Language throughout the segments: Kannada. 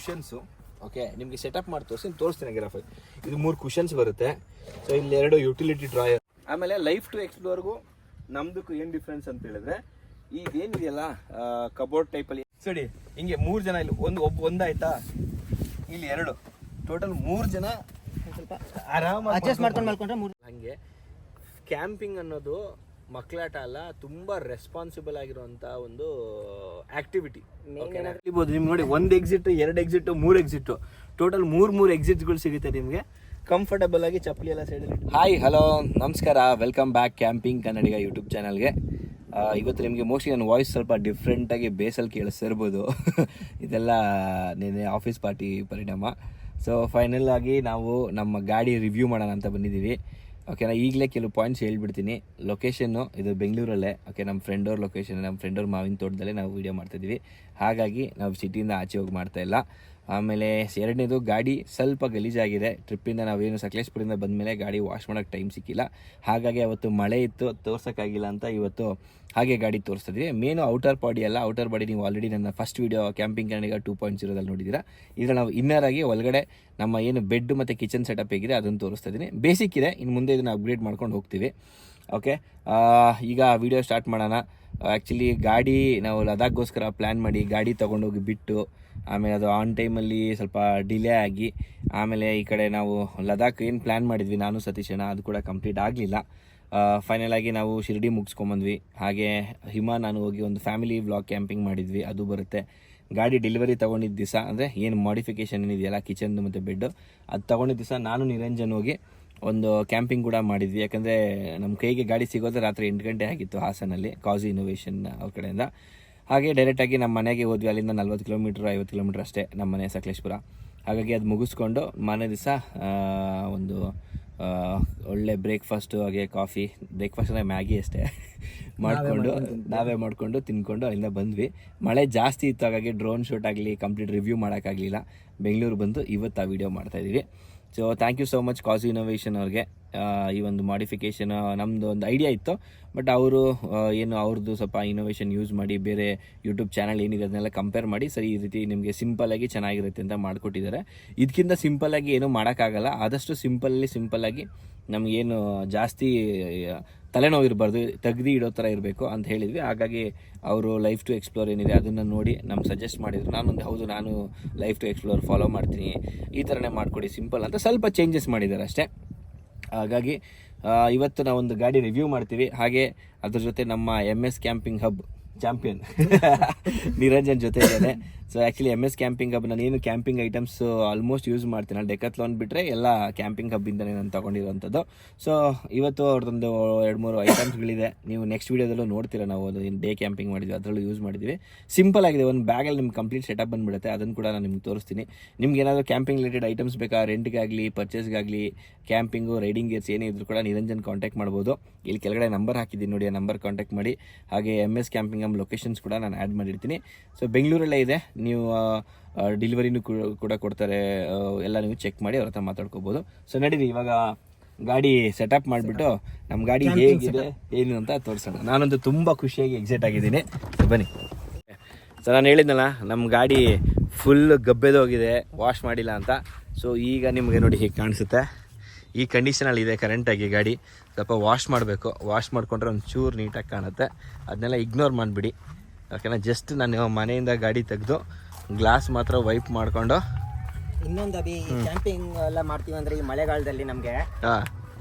ಕುಷನ್ಸು. ಓಕೆ, ನಿಮಗೆ ಸೆಟಪ್ ಮಾಡಿ ತೋರಿಸ್ತೀನಿ ಗ್ರಾಫ್. ಇದು 3 ಕುಷನ್ಸ್ ಬರುತ್ತೆ. ಸೊ ಇಲ್ಲಿ 2 ಯುಟಿಲಿಟಿ ಡ್ರಾಯರ್. ಆಮೇಲೆ ಲೈಫ್ ಟು ಎಕ್ಸ್ಪ್ಲೋರ್ಗೂ ನಮ್ದಕ್ಕೂ ಏನು ಡಿಫ್ರೆನ್ಸ್ ಅಂತ ಹೇಳಿದ್ರೆ, ಇದೇನಿದೆಯಲ್ಲ ಕಬೋರ್ಡ್ ಟೈಪಲ್ಲಿ ಸರಿ ಹಿಂಗೆ 3 ಜನ ಇಲ್ಲಿ ಒಂದಾಯ್ತಾ, ಇಲ್ಲಿ 2 ಟೋಟಲ್ 3 ಜನ ಸ್ವಲ್ಪ ಆರಾಮಾಗಿ ಅಡ್ಜಸ್ಟ್ ಮಾಡ್ಕೊಂಡ್ರೆ ಹಂಗೆ. ಕ್ಯಾಂಪಿಂಗ್ ಅನ್ನೋದು ಮಕ್ಕಳಾಟ ಅಲ್ಲ, ತುಂಬಾ ರೆಸ್ಪಾನ್ಸಿಬಲ್ ಆಗಿರುವಂತ ಒಂದು ಆಕ್ಟಿವಿಟಿ. ನಿಮ್ಗೆ ನೋಡಿ 1 ಎಕ್ಸಿಟ್, 2 ಎಕ್ಸಿಟ್, 3 ಎಕ್ಸಿಟ್, ಟೋಟಲ್ 3 ಎಕ್ಸಿಟ್ಗಳು ಸಿಗುತ್ತೆ ನಿಮಗೆ ಕಂಫರ್ಟಬಲ್ ಆಗಿ. ಚಪ್ಪಲಿ ಎಲ್ಲ ಸೈಡಲ್ಲಿ. ಹಾಯ್, ಹಲೋ, ನಮಸ್ಕಾರ, ವೆಲ್ಕಮ್ ಬ್ಯಾಕ್ ಕ್ಯಾಂಪಿಂಗ್ ಕನ್ನಡಿಗ ಯೂಟ್ಯೂಬ್ ಚಾನಲ್ಗೆ. ಇವತ್ತು ನಿಮಗೆ ಮೋಸ್ಟ್ಲಿ ನನ್ನ ವಾಯ್ಸ್ ಸ್ವಲ್ಪ ಡಿಫ್ರೆಂಟಾಗಿ ಬೇಸಲ್ಲಿ ಕೇಳಿಸ್ತಿರ್ಬೋದು. ಇದೆಲ್ಲ ನೆನ್ನೆ ಆಫೀಸ್ ಪಾರ್ಟಿ ಪರಿಣಾಮ. ಸೊ ಫೈನಲ್ ಆಗಿ ನಾವು ನಮ್ಮ ಗಾಡಿ ರಿವ್ಯೂ ಮಾಡೋಣ ಅಂತ ಬಂದಿದ್ದೀವಿ. ಓಕೆನಾ, ಈಗಲೇ ಕೆಲವು ಪಾಯಿಂಟ್ಸ್ ಹೇಳ್ಬಿಡ್ತೀನಿ. ಲೊಕೇಶನ್ನು ಇದು ಬೆಂಗಳೂರಲ್ಲೇ. ಓಕೆ, ನಮ್ಮ ಫ್ರೆಂಡವ್ರ ಲೊಕೇಶನ್, ನಮ್ಮ ಫ್ರೆಂಡವ್ರ ಮಾವಿನ ತೋಟದಲ್ಲೇ ನಾವು ವೀಡಿಯೋ ಮಾಡ್ತಾಯಿದ್ದೀವಿ. ಹಾಗಾಗಿ ನಾವು ಸಿಟಿಯಿಂದ ಆಚೆ ಹೋಗಿ ಮಾಡ್ತಾಯಿಲ್ಲ. ಆಮೇಲೆ 2ನೇದು, ಗಾಡಿ ಸ್ವಲ್ಪ ಗಲೀಜಾಗಿದೆ. ಟ್ರಿಪ್ಪಿಂದ ನಾವೇನು ಸಕಲೇಶ್ಪುರದಿಂದ ಬಂದಮೇಲೆ ಗಾಡಿ ವಾಶ್ ಮಾಡೋಕ್ಕೆ ಟೈಮ್ ಸಿಕ್ಕಿಲ್ಲ. ಹಾಗಾಗಿ ಅವತ್ತು ಮಳೆ ಇತ್ತು, ತೋರ್ಸೋಕ್ಕಾಗಿಲ್ಲ ಅಂತ ಇವತ್ತು ಹಾಗೆ ಗಾಡಿ ತೋರಿಸ್ತಿದ್ವಿ. ಮೇನು ಔಟರ್ ಬಾಡಿ ಅಲ್ಲ. ಔಟರ್ ಬಾಡಿ ನೀವು ಆಲ್ರೆಡಿ ನನ್ನ ಫಸ್ಟ್ ವೀಡಿಯೋ ಕ್ಯಾಂಪಿಂಗ್ ಕನ್ನಡಿಗ 2.0 ನೋಡಿದ್ದೀರಾ. ಇದರಲ್ಲಿ ನಾವು ಇನ್ನರ್ ಆಗಿ ಒಳಗಡೆ ನಮ್ಮ ಏನು ಬೆಡ್ ಮತ್ತು ಕಿಚನ್ ಸೆಟಪ್ ಹೇಗಿದೆ ಅದನ್ನು ತೋರಿಸ್ತಾ ಇದ್ದೀನಿ. ಬೇಸಿಕ್ ಇದೆ, ಇನ್ನು ಮುಂದೆ ಇದನ್ನು ಅಪ್ಗ್ರೇಡ್ ಮಾಡ್ಕೊಂಡು ಹೋಗ್ತೀವಿ. ಓಕೆ, ಈಗ ವಿಡಿಯೋ ಸ್ಟಾರ್ಟ್ ಮಾಡೋಣ. ಆ್ಯಕ್ಚುಲಿ ಗಾಡಿ ನಾವು ಲದಾಖ್ಗೋಸ್ಕರ ಪ್ಲ್ಯಾನ್ ಮಾಡಿ ಗಾಡಿ ತೊಗೊಂಡೋಗಿ ಬಿಟ್ಟು, ಆಮೇಲೆ ಅದು ಆನ್ ಟೈಮಲ್ಲಿ ಸ್ವಲ್ಪ ಡಿಲೇ ಆಗಿ, ಆಮೇಲೆ ಈ ಕಡೆ ನಾವು ಲದಾಖ್ ಏನು ಪ್ಲ್ಯಾನ್ ಮಾಡಿದ್ವಿ ನಾನು ಸತೀಶಣ್ಣ, ಅದು ಕೂಡ ಕಂಪ್ಲೀಟ್ ಆಗಲಿಲ್ಲ. ಫೈನಲ್ ಆಗಿ ನಾವು ಶಿರ್ಡಿ ಮುಗಿಸ್ಕೊಂಬಂದ್ವಿ. ಹಾಗೆ ನಾನು ಹೋಗಿ ಒಂದು ಫ್ಯಾಮಿಲಿ ವ್ಲಾಗ್ ಕ್ಯಾಂಪಿಂಗ್ ಮಾಡಿದ್ವಿ, ಅದು ಬರುತ್ತೆ. ಗಾಡಿ ಡೆಲಿವರಿ ತೊಗೊಂಡಿದ್ದ ದಿವಸ, ಅಂದರೆ ಏನು ಮಾಡಿಫಿಕೇಷನ್ ಏನಿದೆಯಲ್ಲ ಕಿಚನ್ದು ಮತ್ತು ಬೆಡ್ಡು, ಅದು ತೊಗೊಂಡಿದ್ದ ದಿವಸ ನಾನು ನಿರಂಜನ್ ಹೋಗಿ ಒಂದು ಕ್ಯಾಂಪಿಂಗ್ ಕೂಡ ಮಾಡಿದ್ವಿ. ಯಾಕಂದರೆ ನಮ್ಮ ಕೈಗೆ ಗಾಡಿ ಸಿಗೋದು ರಾತ್ರಿ 8 ಗಂಟೆ ಆಗಿತ್ತು ಹಾಸನಲ್ಲಿ, ಕಾಜಿ ಇನೋವೇಷನ್ ಅವ್ರ ಕಡೆಯಿಂದ. ಹಾಗೆ ಡೈರೆಕ್ಟಾಗಿ ನಮ್ಮ ಮನೆಗೆ ಹೋದ್ವಿ. ಅಲ್ಲಿಂದ 40 ಕಿಲೋಮೀಟ್ರ್ 50 ಕಿಲೋಮೀಟ್ರ್ ಅಷ್ಟೇ ನಮ್ಮ ಮನೆ ಸಕಲೇಶ್ಪುರ. ಹಾಗಾಗಿ ಅದು ಮುಗಿಸ್ಕೊಂಡು ಮನೆ ದಿವಸ ಒಂದು ಒಳ್ಳೆ ಬ್ರೇಕ್ಫಾಸ್ಟು, ಹಾಗೆ ಕಾಫಿ. ಬ್ರೇಕ್ಫಾಸ್ಟ್ ಅಂದರೆ ಮ್ಯಾಗಿ ಅಷ್ಟೇ ನಾವೇ ಮಾಡಿಕೊಂಡು ತಿನ್ಕೊಂಡು ಅಲ್ಲಿಂದ ಬಂದ್ವಿ. ಮಳೆ ಜಾಸ್ತಿ ಇತ್ತು, ಹಾಗಾಗಿ ಡ್ರೋನ್ ಶೂಟ್ ಆಗಲಿ ಕಂಪ್ಲೀಟ್ ರಿವ್ಯೂ ಮಾಡೋಕ್ಕಾಗಲಿಲ್ಲ. ಬೆಂಗಳೂರು ಬಂದು ಇವತ್ತು ಆ ವಿಡಿಯೋ ಮಾಡ್ತಾಯಿದ್ದೀವಿ. So thank you so much Kaaji innovation ಅವ್ರಿಗೆ. ಈ ಒಂದು ಮಾಡಿಫಿಕೇಷನ್ ನಮ್ಮದು ಒಂದು ಐಡಿಯಾ ಇತ್ತು, ಬಟ್ ಅವರು ಏನು ಅವ್ರದ್ದು ಸ್ವಲ್ಪ ಇನೋವೇಷನ್ ಯೂಸ್ ಮಾಡಿ ಬೇರೆ ಯೂಟ್ಯೂಬ್ ಚಾನಲ್ ಏನಿದೆ ಅದನ್ನೆಲ್ಲ ಕಂಪೇರ್ ಮಾಡಿ ಸರಿ ಈ ರೀತಿ ನಿಮಗೆ ಸಿಂಪಲ್ಲಾಗಿ ಚೆನ್ನಾಗಿರುತ್ತೆ ಅಂತ ಮಾಡಿಕೊಟ್ಟಿದ್ದಾರೆ. ಇದಕ್ಕಿಂತ ಸಿಂಪಲ್ಲಾಗಿ ಏನೂ ಮಾಡೋಕ್ಕಾಗಲ್ಲ. ಆದಷ್ಟು ಸಿಂಪಲ್ಲಾಗಿ ನಮಗೇನು ಜಾಸ್ತಿ ತಲೆನೋವು ಇರಬಾರ್ದು, ತೆಗ್ದು ಇಡೋ ಥರ ಇರಬೇಕು ಅಂತ ಹೇಳಿದ್ವಿ. ಹಾಗಾಗಿ ಅವರು ಲೈಫ್ ಟು ಎಕ್ಸ್ಪ್ಲೋರ್ ಏನಿದೆ ಅದನ್ನು ನೋಡಿ ನಮ್ಗೆ ಸಜೆಸ್ಟ್ ಮಾಡಿದ್ರು. ನಾನು ಲೈಫ್ ಟು ಎಕ್ಸ್ಪ್ಲೋರ್ ಫಾಲೋ ಮಾಡ್ತೀನಿ, ಈ ಥರನೇ ಮಾಡಿಕೊಡಿ ಸಿಂಪಲ್ ಅಂತ ಸ್ವಲ್ಪ ಚೇಂಜಸ್ ಮಾಡಿದ್ದಾರೆ ಅಷ್ಟೇ. ಹಾಗಾಗಿ ಇವತ್ತು ನಾವೊಂದು ಗಾಡಿ ರಿವ್ಯೂ ಮಾಡ್ತೀವಿ. ಹಾಗೆ ಅದ್ರ ಜೊತೆ ನಮ್ಮ MS camping hub champion Niranjan ಜೊತೆ ಇದ್ದಾನೆ. So actually MS camping hub ನಾನೇನು ಕ್ಯಾಂಪಿಂಗ್ ಐಟಮ್ಸ್ ಆಲ್ಮೋಸ್ಟ್ ಯೂಸ್ ಮಾಡ್ತೀನಿ. ಅಲ್ಲಿ ಡೆಕಾಥ್ಲಾನ್ ಬಿಟ್ಟರೆ ಎಲ್ಲ ಕ್ಯಾಂಪಿಂಗ್ ಹಬ್ಬಿಂದನೇ ನಾನು ತೊಗೊಂಡಿರೋವಂಥದ್ದು. ಸೊ ಇವತ್ತು ಅವ್ರದ್ದೊಂದು 2-3 ಐಟಮ್ಸ್ಗಳಿದೆ. ನೀವು ನೆಕ್ಸ್ಟ್ ವೀಡಿಯೋದಲ್ಲೂ ನೋಡ್ತೀರಾ. ನಾವು ಅದು ಡೇ ಕ್ಯಾಂಪಿಂಗ್ ಮಾಡಿದ್ವಿ, ಅದರಲ್ಲೂ ಯೂಸ್ ಮಾಡಿದ್ವಿ. ಸಿಂಪಲ್ ಆಗಿದೆ, ಒಂದು ಬ್ಯಾಗಲ್ಲಿ ನಿಮ್ಗೆ ಕಂಪ್ಲೀಟ್ ಸೆಟಪ್ ಬಂದುಬಿಡುತ್ತೆ. ಅದನ್ನು ಕೂಡ ನಾನು ನಿಮ್ಗೆ ತೋರಿಸ್ತೀನಿ. ನಿಮ್ಗೆ ಏನಾದರೂ ಕ್ಯಾಂಪಿಂಗ್ ರಿಲೇಟೆಡ್ ಐಟಮ್ಸ್ ಬೇಕಾ, ರೆಂಟ್ಗಾಗಲಿ ಪರ್ಚೇಸ್ಗಾಗಲಿ, ಕ್ಯಾಂಪಿಂಗು ರೈಡಿಂಗ್ ಗೇರ್ಸ್ ಏನೇ ಇದ್ರೂ ಕೂಡ ನಿರಂಜನ್ ಕಾಂಟ್ಯಾಕ್ಟ್ ಮಾಡ್ಬೋದು. ಇಲ್ಲಿ ಕೆಳಗಡೆ ನಂಬರ್ ಹಾಕಿದ್ದೀನಿ ನೋಡಿ, ಆ ನಂಬರ್ ಕಾಂಟ್ಯಾಕ್ಟ್ ಮಾಡಿ. ಹಾಗೆ MS ಕ್ಯಾಂಪಿಂಗ್ ಹಬ್ ಲೊಕೇಶನ್ಸ್ ಕೂಡ ನಾನು ಆ್ಯಡ್ ಮಾಡಿರ್ತೀನಿ. ಸೊ ಬೆಂಗಳೂರಲ್ಲೇ ಇದೆ, ನೀವು ಡೆಲಿವರಿನೂ ಕೂಡ ಕೊಡ್ತಾರೆ. ಎಲ್ಲ ನೀವು ಚೆಕ್ ಮಾಡಿ ಅವ್ರ ಹತ್ರ ಮಾತಾಡ್ಕೋಬೋದು. ಸೊ ನಡೀರಿ ಇವಾಗ ಗಾಡಿ ಸೆಟಪ್ ಮಾಡಿಬಿಟ್ಟು ನಮ್ಮ ಗಾಡಿ ಹೇಗಿದೆ ಏನು ಅಂತ ತೋರಿಸೋಣ. ನಾನಂತೂ ತುಂಬ ಖುಷಿಯಾಗಿ ಎಕ್ಸೈಟ್ ಆಗಿದ್ದೀನಿ. ಬನ್ನಿ. ಸೊ ನಾನು ಹೇಳಿದ್ನಲ್ಲ, ನಮ್ಮ ಗಾಡಿ ಫುಲ್ ಗಬ್ಬೆದೋಗಿದೆ, ವಾಶ್ ಮಾಡಿಲ್ಲ ಅಂತ. ಸೊ ಈಗ ನಿಮಗೆ ನೋಡಿ ಹೇಗೆ ಕಾಣಿಸುತ್ತೆ, ಈ ಕಂಡೀಷನಲ್ಲಿದೆ ಕರೆಂಟಾಗಿ ಗಾಡಿ. ಸ್ವಲ್ಪ ವಾಶ್ ಮಾಡಬೇಕು. ವಾಶ್ ಮಾಡಿಕೊಂಡ್ರೆ ಒಂದು ಚೂರು ನೀಟಾಗಿ ಕಾಣುತ್ತೆ. ಅದನ್ನೆಲ್ಲ ಇಗ್ನೋರ್ ಮಾಡಿಬಿಡಿ. ಓಕೆನಾ, ಜಸ್ಟ್ ನಾನು ಮನೆಯಿಂದ ಗಾಡಿ ತೆಗೆದು ಗ್ಲಾಸ್ ಮಾತ್ರ ವೈಪ್ ಮಾಡಿಕೊಂಡು. ಇನ್ನೊಂದು ಕ್ಯಾಂಪಿಂಗ್ ಎಲ್ಲ ಮಾಡ್ತೀವಿ ಅಂದರೆ ಈ ಮಳೆಗಾಲದಲ್ಲಿ ನಮಗೆ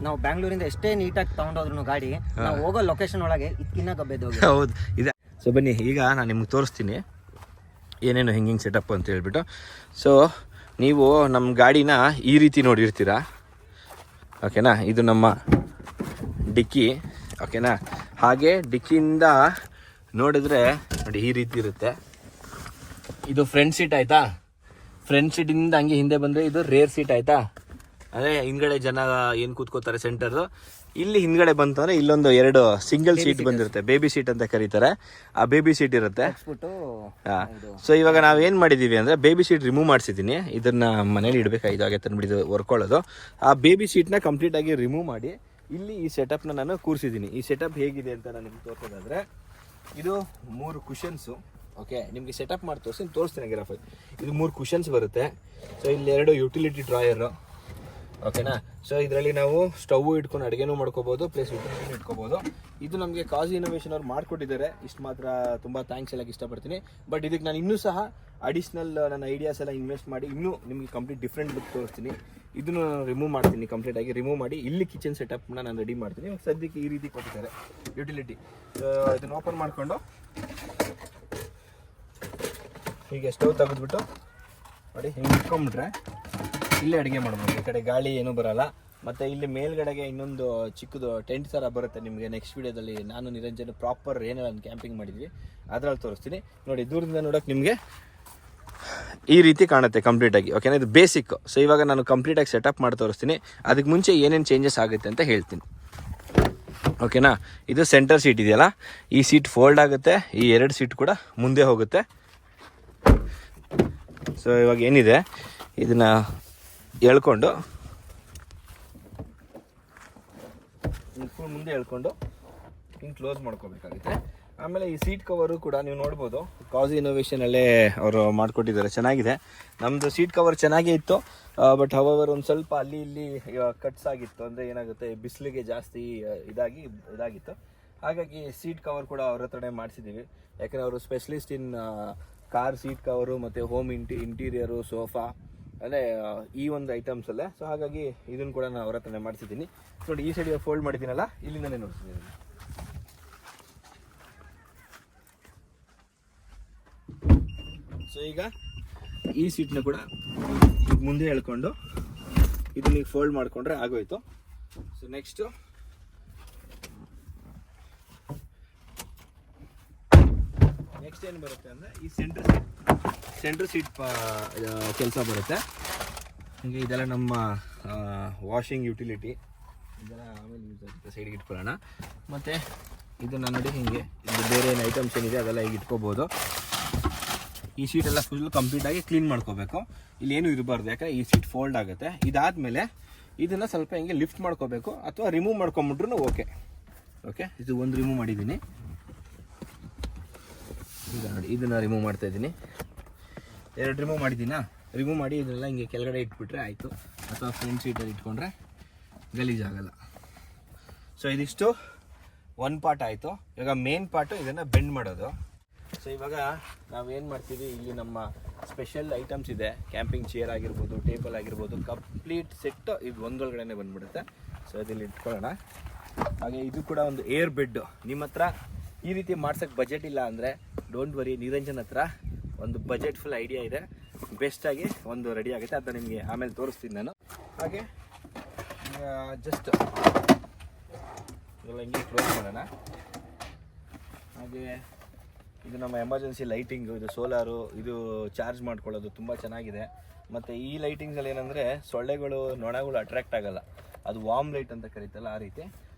ನಾವು ಬ್ಯಾಂಗ್ಳೂರಿಂದ ಎಷ್ಟೇ ನೀಟಾಗಿ ತೊಗೊಂಡೋದ್ರು ಗಾಡಿ, ನಾವು ಹೋಗೋ ಲೊಕೇಶನ್ ಒಳಗೆ ಇದಕ್ಕಿನ್ನ ಗಬ್ಬೆದೋಗಿ. ಹೌದು ಇದೆ. ಸೊ ಬನ್ನಿ, ಈಗ ನಾನು ನಿಮ್ಗೆ ತೋರಿಸ್ತೀನಿ ಏನೇನು ಹೆಂಗೆ ಸೆಟಪ್ ಅಂತ ಹೇಳ್ಬಿಟ್ಟು. ಸೊ ನೀವು ನಮ್ಮ ಗಾಡಿನ ಈ ರೀತಿ ನೋಡಿರ್ತೀರ. ಓಕೆನಾ, ಇದು ನಮ್ಮ ಡಿಕ್ಕಿ. ಓಕೆನಾ, ಹಾಗೆ ಡಿಕ್ಕಿಯಿಂದ ನೋಡಿದ್ರೆ ನೋಡಿ ಈ ರೀತಿ ಇರುತ್ತೆ. ಇದು ಫ್ರಂಟ್ ಸೀಟ್ ಆಯಿತಾ. ಫ್ರಂಟ್ ಸೀಟಿಂದ ಹಂಗೆ ಹಿಂದೆ ಬಂದರೆ ಇದು ರೇರ್ ಸೀಟ್ ಆಯಿತಾ. ಅಂದರೆ ಹಿಂದ್ಗಡೆ ಜನ ಏನು ಕೂತ್ಕೋತಾರೆ ಸೆಂಟರ್ದು. ಇಲ್ಲಿ ಹಿಂದ್ಗಡೆ ಬಂತಂದರೆ ಇಲ್ಲೊಂದು 2 ಸಿಂಗಲ್ ಸೀಟ್ ಬಂದಿರುತ್ತೆ, ಬೇಬಿ ಸೀಟ್ ಅಂತ ಕರೀತಾರೆ. ಆ ಬೇಬಿ ಸೀಟ್ ಇರುತ್ತೆ. ಸೊ ಇವಾಗ ನಾವೇನು ಮಾಡಿದ್ದೀವಿ ಅಂದರೆ ಬೇಬಿ ಸೀಟ್ ರಿಮೂವ್ ಮಾಡಿಸಿದ್ದೀನಿ. ಇದನ್ನು ಮನೇಲಿ ಇಡಬೇಕಾಗಿದ್ದು, ಹಾಗೆ ತಂದುಬಿಡಿದು ಹೊರ್ಕೊಳ್ಳೋದು. ಆ ಬೇಬಿ ಸೀಟ್ನ ಕಂಪ್ಲೀಟಾಗಿ ರಿಮೂವ್ ಮಾಡಿ ಇಲ್ಲಿ ಈ ಸೆಟಪ್ನ ನಾನು ಕೂರಿಸಿದ್ದೀನಿ. ಈ ಸೆಟಪ್ ಹೇಗಿದೆ ಅಂತ ನಾನು ನಿಮ್ಗೆ ತೋರಿಸೋದಾದರೆ, ಇದು 3 ಕುಷನ್ಸು. ಓಕೆ, ನಿಮಗೆ ಸೆಟಪ್ ಮಾಡಿ ತೋರಿಸ್ತೀನಿ ಗಿರಾಫಲ್ಲಿ. ಇದು 3 ಕುಷನ್ಸ್ ಬರುತ್ತೆ. ಸೊ ಇಲ್ಲಿ 2 ಯುಟಿಲಿಟಿ ಡ್ರಾಯರು, ಓಕೆನಾ. ಸೊ ಇದರಲ್ಲಿ ನಾವು ಸ್ಟವ್ ಇಟ್ಕೊಂಡು ಅಡುಗೆನೂ ಮಾಡ್ಕೋಬೋದು, ಪ್ಲಸ್ ಯುಟಿಲಿಟಿ ಇಟ್ಕೋಬೋದು. ಇದು ನಮಗೆ ಕಾಜಿ ಇನೋವೇಷನ್ ಅವ್ರು ಮಾಡಿಕೊಟ್ಟಿದ್ದಾರೆ. ಇಷ್ಟು ಮಾತ್ರ ತುಂಬ ಥ್ಯಾಂಕ್ಸ್ ಹೇಳಕ್ಕೆ ಇಷ್ಟಪಡ್ತೀನಿ. ಬಟ್ ಇದಕ್ಕೆ ನಾನು ಇನ್ನೂ ಸಹ ಅಡಿಷ್ನಲ್ ನನ್ನ ಐಡಿಯಾಸ್ ಎಲ್ಲ ಇನ್ವೆಸ್ಟ್ ಮಾಡಿ ಇನ್ನೂ ನಿಮಗೆ ಕಂಪ್ಲೀಟ್ ಡಿಫ್ರೆಂಟ್ ಲುಕ್ ತೋರಿಸ್ತೀನಿ. ಇದನ್ನು ರಿಮೂವ್ ಮಾಡ್ತೀನಿ, ಕಂಪ್ಲೀಟಾಗಿ ರಿಮೂವ್ ಮಾಡಿ ಇಲ್ಲಿ ಕಿಚನ್ ಸೆಟಪ್ನ ನಾನು ರೆಡಿ ಮಾಡ್ತೀನಿ. ಸದ್ಯಕ್ಕೆ ಈ ರೀತಿ ಕೊಟ್ಟಿದ್ದಾರೆ ಯುಟಿಲಿಟಿ. ಇದನ್ನು ಓಪನ್ ಮಾಡಿಕೊಂಡು ಹೀಗೆ ಸ್ಟವ್ ತೆಗೆದ್ಬಿಟ್ಟು ನೋಡಿ ಹಿಂಗೆ ಇಟ್ಕೊಂಡ್ಬಿಟ್ರೆ ಇಲ್ಲೇ ಅಡುಗೆ ಮಾಡ್ಬೋದು. ಈ ಕಡೆ ಗಾಳಿ ಏನೂ ಬರೋಲ್ಲ. ಮತ್ತು ಇಲ್ಲಿ ಮೇಲ್ಗಡೆಗೆ ಇನ್ನೊಂದು ಚಿಕ್ಕದು ಟೆಂಟ್ ಥರ ಬರುತ್ತೆ. ನಿಮಗೆ ನೆಕ್ಸ್ಟ್ ವೀಡಿಯೋದಲ್ಲಿ ನಾನು ನಿರಂಜನ್ ಪ್ರಾಪರ್ ಏನೆಲ್ಲ ಕ್ಯಾಂಪಿಂಗ್ ಮಾಡಿದ್ವಿ ಅದರಲ್ಲಿ ತೋರಿಸ್ತೀನಿ. ನೋಡಿ ದೂರದಿಂದ ನೋಡೋಕೆ ನಿಮಗೆ ಈ ರೀತಿ ಕಾಣುತ್ತೆ ಕಂಪ್ಲೀಟಾಗಿ, ಓಕೆನಾ. ಇದು ಬೇಸಿಕ್. ಸೊ ಇವಾಗ ನಾನು ಕಂಪ್ಲೀಟಾಗಿ ಸೆಟಪ್ ಮಾಡಿ ತೋರಿಸ್ತೀನಿ. ಅದಕ್ಕೆ ಮುಂಚೆ ಏನೇನು ಚೇಂಜಸ್ ಆಗುತ್ತೆ ಅಂತ ಹೇಳ್ತೀನಿ, ಓಕೆನಾ. ಇದು ಸೆಂಟರ್ ಸೀಟ್ ಇದೆಯಲ್ಲ, ಈ ಸೀಟ್ ಫೋಲ್ಡ್ ಆಗುತ್ತೆ, ಈ 2 ಸೀಟ್ ಕೂಡ ಮುಂದೆ ಹೋಗುತ್ತೆ. ಸೊ ಇವಾಗ ಏನಿದೆ ಇದನ್ನು ಎಳ್ಕೊಂಡು ಫುಲ್ ಮುಂದೆ ಎಳ್ಕೊಂಡು ಹಿಂಗೆ ಕ್ಲೋಸ್ ಮಾಡ್ಕೋಬೇಕಾಗುತ್ತೆ. ಆಮೇಲೆ ಈ ಸೀಟ್ ಕವರು ಕೂಡ ನೀವು ನೋಡ್ಬೋದು, ಕಾಜಿ ಇನೋವೇಷನಲ್ಲೇ ಅವರು ಮಾಡಿಕೊಟ್ಟಿದ್ದಾರೆ, ಚೆನ್ನಾಗಿದೆ. ನಮ್ಮದು ಸೀಟ್ ಕವರ್ ಚೆನ್ನಾಗೇ ಇತ್ತು, ಬಟ್ ಹವರ್ ಒಂದು ಸ್ವಲ್ಪ ಅಲ್ಲಿ ಇಲ್ಲಿ ಕಟ್ಸ್ ಆಗಿತ್ತು. ಅಂದರೆ ಏನಾಗುತ್ತೆ, ಬಿಸಿಲಿಗೆ ಜಾಸ್ತಿ ಇದಾಗಿತ್ತು. ಹಾಗಾಗಿ ಸೀಟ್ ಕವರ್ ಕೂಡ ಅವ್ರ ಹತ್ರನೇ ಮಾಡಿಸಿದ್ದೀವಿ. ಯಾಕಂದರೆ ಅವರು specialist in car seat cover ಮತ್ತು ಹೋಮ್ ಇಂಟೀರಿಯರು, ಸೋಫಾ, ಅಂದರೆ ಈ ಒಂದು ಐಟಮ್ಸಲ್ಲೇ. ಸೊ ಹಾಗಾಗಿ ಇದನ್ನು ಕೂಡ ನಾನು ಅವ್ರ ಹತ್ರನೇ ಮಾಡಿಸಿದ್ದೀನಿ. ನೋಡಿ ಈ ಸೈಡ್ ಫೋಲ್ಡ್ ಮಾಡಿದ್ದೀನಲ್ಲ, ಇಲ್ಲಿಂದನೇ ನೋಡ್ತಿದ್ದೀನಿ. ಸೊ ಈಗ ಈ ಸೀಟ್ನ ಕೂಡ ಮುಂದೆ ಎಳ್ಕೊಂಡು ಇದನ್ನ ಫೋಲ್ಡ್ ಮಾಡಿಕೊಂಡ್ರೆ ಆಗೋಯ್ತು. ಸೊ ನೆಕ್ಸ್ಟ್ ಏನು ಬರುತ್ತೆ ಅಂದರೆ ಈ ಸೆಂಟ್ರ್ ಸೀಟ್ ಕೆಲಸ ಬರುತ್ತೆ. ಹೀಗೆ ಇದೆಲ್ಲ ನಮ್ಮ ವಾಷಿಂಗ್ ಯುಟಿಲಿಟಿ, ಇದೆಲ್ಲ ಆಮೇಲೆ ಯೂಸ್ ಆಗುತ್ತೆ, ಸೈಡ್ಗೆ ಇಟ್ಕೊಳ್ಳೋಣ. ಮತ್ತು ಇದನ್ನು ನೋಡಿ ಹಿಂಗೆ ಇದು ಬೇರೆ ಏನು ಐಟಮ್ಸ್ ಏನಿದೆ ಅದೆಲ್ಲ ಈಗ ಇಟ್ಕೋಬೋದು. ಈ ಸೀಟೆಲ್ಲ ಫುಲ್ ಕಂಪ್ಲೀಟಾಗಿ ಕ್ಲೀನ್ ಮಾಡ್ಕೋಬೇಕು, ಇಲ್ಲೇನು ಇರಬಾರ್ದು, ಯಾಕಂದರೆ ಈ ಸೀಟ್ ಫೋಲ್ಡ್ ಆಗುತ್ತೆ. ಇದಾದಮೇಲೆ ಇದನ್ನು ಸ್ವಲ್ಪ ಹಿಂಗೆ ಲಿಫ್ಟ್ ಮಾಡ್ಕೋಬೇಕು, ಅಥವಾ ರಿಮೂವ್ ಮಾಡ್ಕೊಂಬಿಟ್ರು ಓಕೆ. ಇದು ಒಂದು ರಿಮೂವ್ ಮಾಡಿದ್ದೀನಿ. ಈಗ ನೋಡಿ ಇದನ್ನು ರಿಮೂವ್ ಮಾಡ್ತಾಯಿದ್ದೀನಿ. 2 ರಿಮೂವ್ ಮಾಡಿದ್ದೀನಾ, ರಿಮೂವ್ ಮಾಡಿ ಇದನ್ನೆಲ್ಲ ಹಿಂಗೆ ಕೆಳಗಡೆ ಇಟ್ಬಿಟ್ರೆ ಆಯಿತು, ಅಥವಾ ಫ್ರಂಟ್ ಸೀಟಲ್ಲಿ ಇಟ್ಕೊಂಡ್ರೆ ಗಲೀಜಾಗಲ್ಲ. ಸೊ ಇದಿಷ್ಟು ಒಂದು ಪಾರ್ಟ್ ಆಯಿತು. ಇವಾಗ ಮೇನ್ ಪಾರ್ಟು ಇದನ್ನು ಬೆಂಡ್ ಮಾಡೋದು. ಸೊ ಇವಾಗ ನಾವೇನು ಮಾಡ್ತೀವಿ, ಇಲ್ಲಿ ನಮ್ಮ ಸ್ಪೆಷಲ್ ಐಟಮ್ಸ್ ಇದೆ, ಕ್ಯಾಂಪಿಂಗ್ ಚೇರ್ ಆಗಿರ್ಬೋದು, ಟೇಬಲ್ ಆಗಿರ್ಬೋದು, ಕಂಪ್ಲೀಟ್ ಸೆಟ್ಟು ಇದು ಒಂದೊಳಗಡೆ ಬಂದುಬಿಡುತ್ತೆ. ಸೊ ಅದಿಲ್ಲಿ ಇಟ್ಕೊಳ್ಳೋಣ. ಹಾಗೆ ಇದು ಕೂಡ ಒಂದು ಏರ್ ಬೆಡ್ಡು. ನಿಮ್ಮ ಹತ್ರ ಈ ರೀತಿ ಮಾಡ್ಸೋಕ್ಕೆ ಬಜೆಟ್ ಇಲ್ಲ ಅಂದರೆ ಡೋಂಟ್ ವರಿ, ನಿರಂಜನ್ ಹತ್ರ ಒಂದು ಬಜೆಟ್ ಫುಲ್ ಐಡಿಯಾ ಇದೆ, ಬೆಸ್ಟಾಗಿ ಒಂದು ರೆಡಿ ಆಗುತ್ತೆ. ಅದನ್ನ ನಿಮಗೆ ಆಮೇಲೆ ತೋರಿಸ್ತೀನಿ ನಾನು. ಹಾಗೆ ಜಸ್ಟ್ ಇದೆಲ್ಲ ಹಿಂಗೆ ಕ್ಲೋಸ್ ಮಾಡೋಣ. ಹಾಗೆ ಇದು ನಮ್ಮ ಎಮರ್ಜೆನ್ಸಿ ಲೈಟಿಂಗು, ಇದು ಸೋಲಾರು, ಇದು ಚಾರ್ಜ್ ಮಾಡ್ಕೊಳ್ಳೋದು ತುಂಬ ಚೆನ್ನಾಗಿದೆ. ಮತ್ತು ಈ ಲೈಟಿಂಗ್ಸಲ್ಲಿ ಏನಂದರೆ ಸೊಳ್ಳೆಗಳು, ನೊಣಗಳು ಅಟ್ರಾಕ್ಟ್ ಆಗೋಲ್ಲ, ಅದು ವಾರ್ಮ್ ಲೈಟ್ ಅಂತ ಕರೀತಲ್ಲ ಆ ರೀತಿ.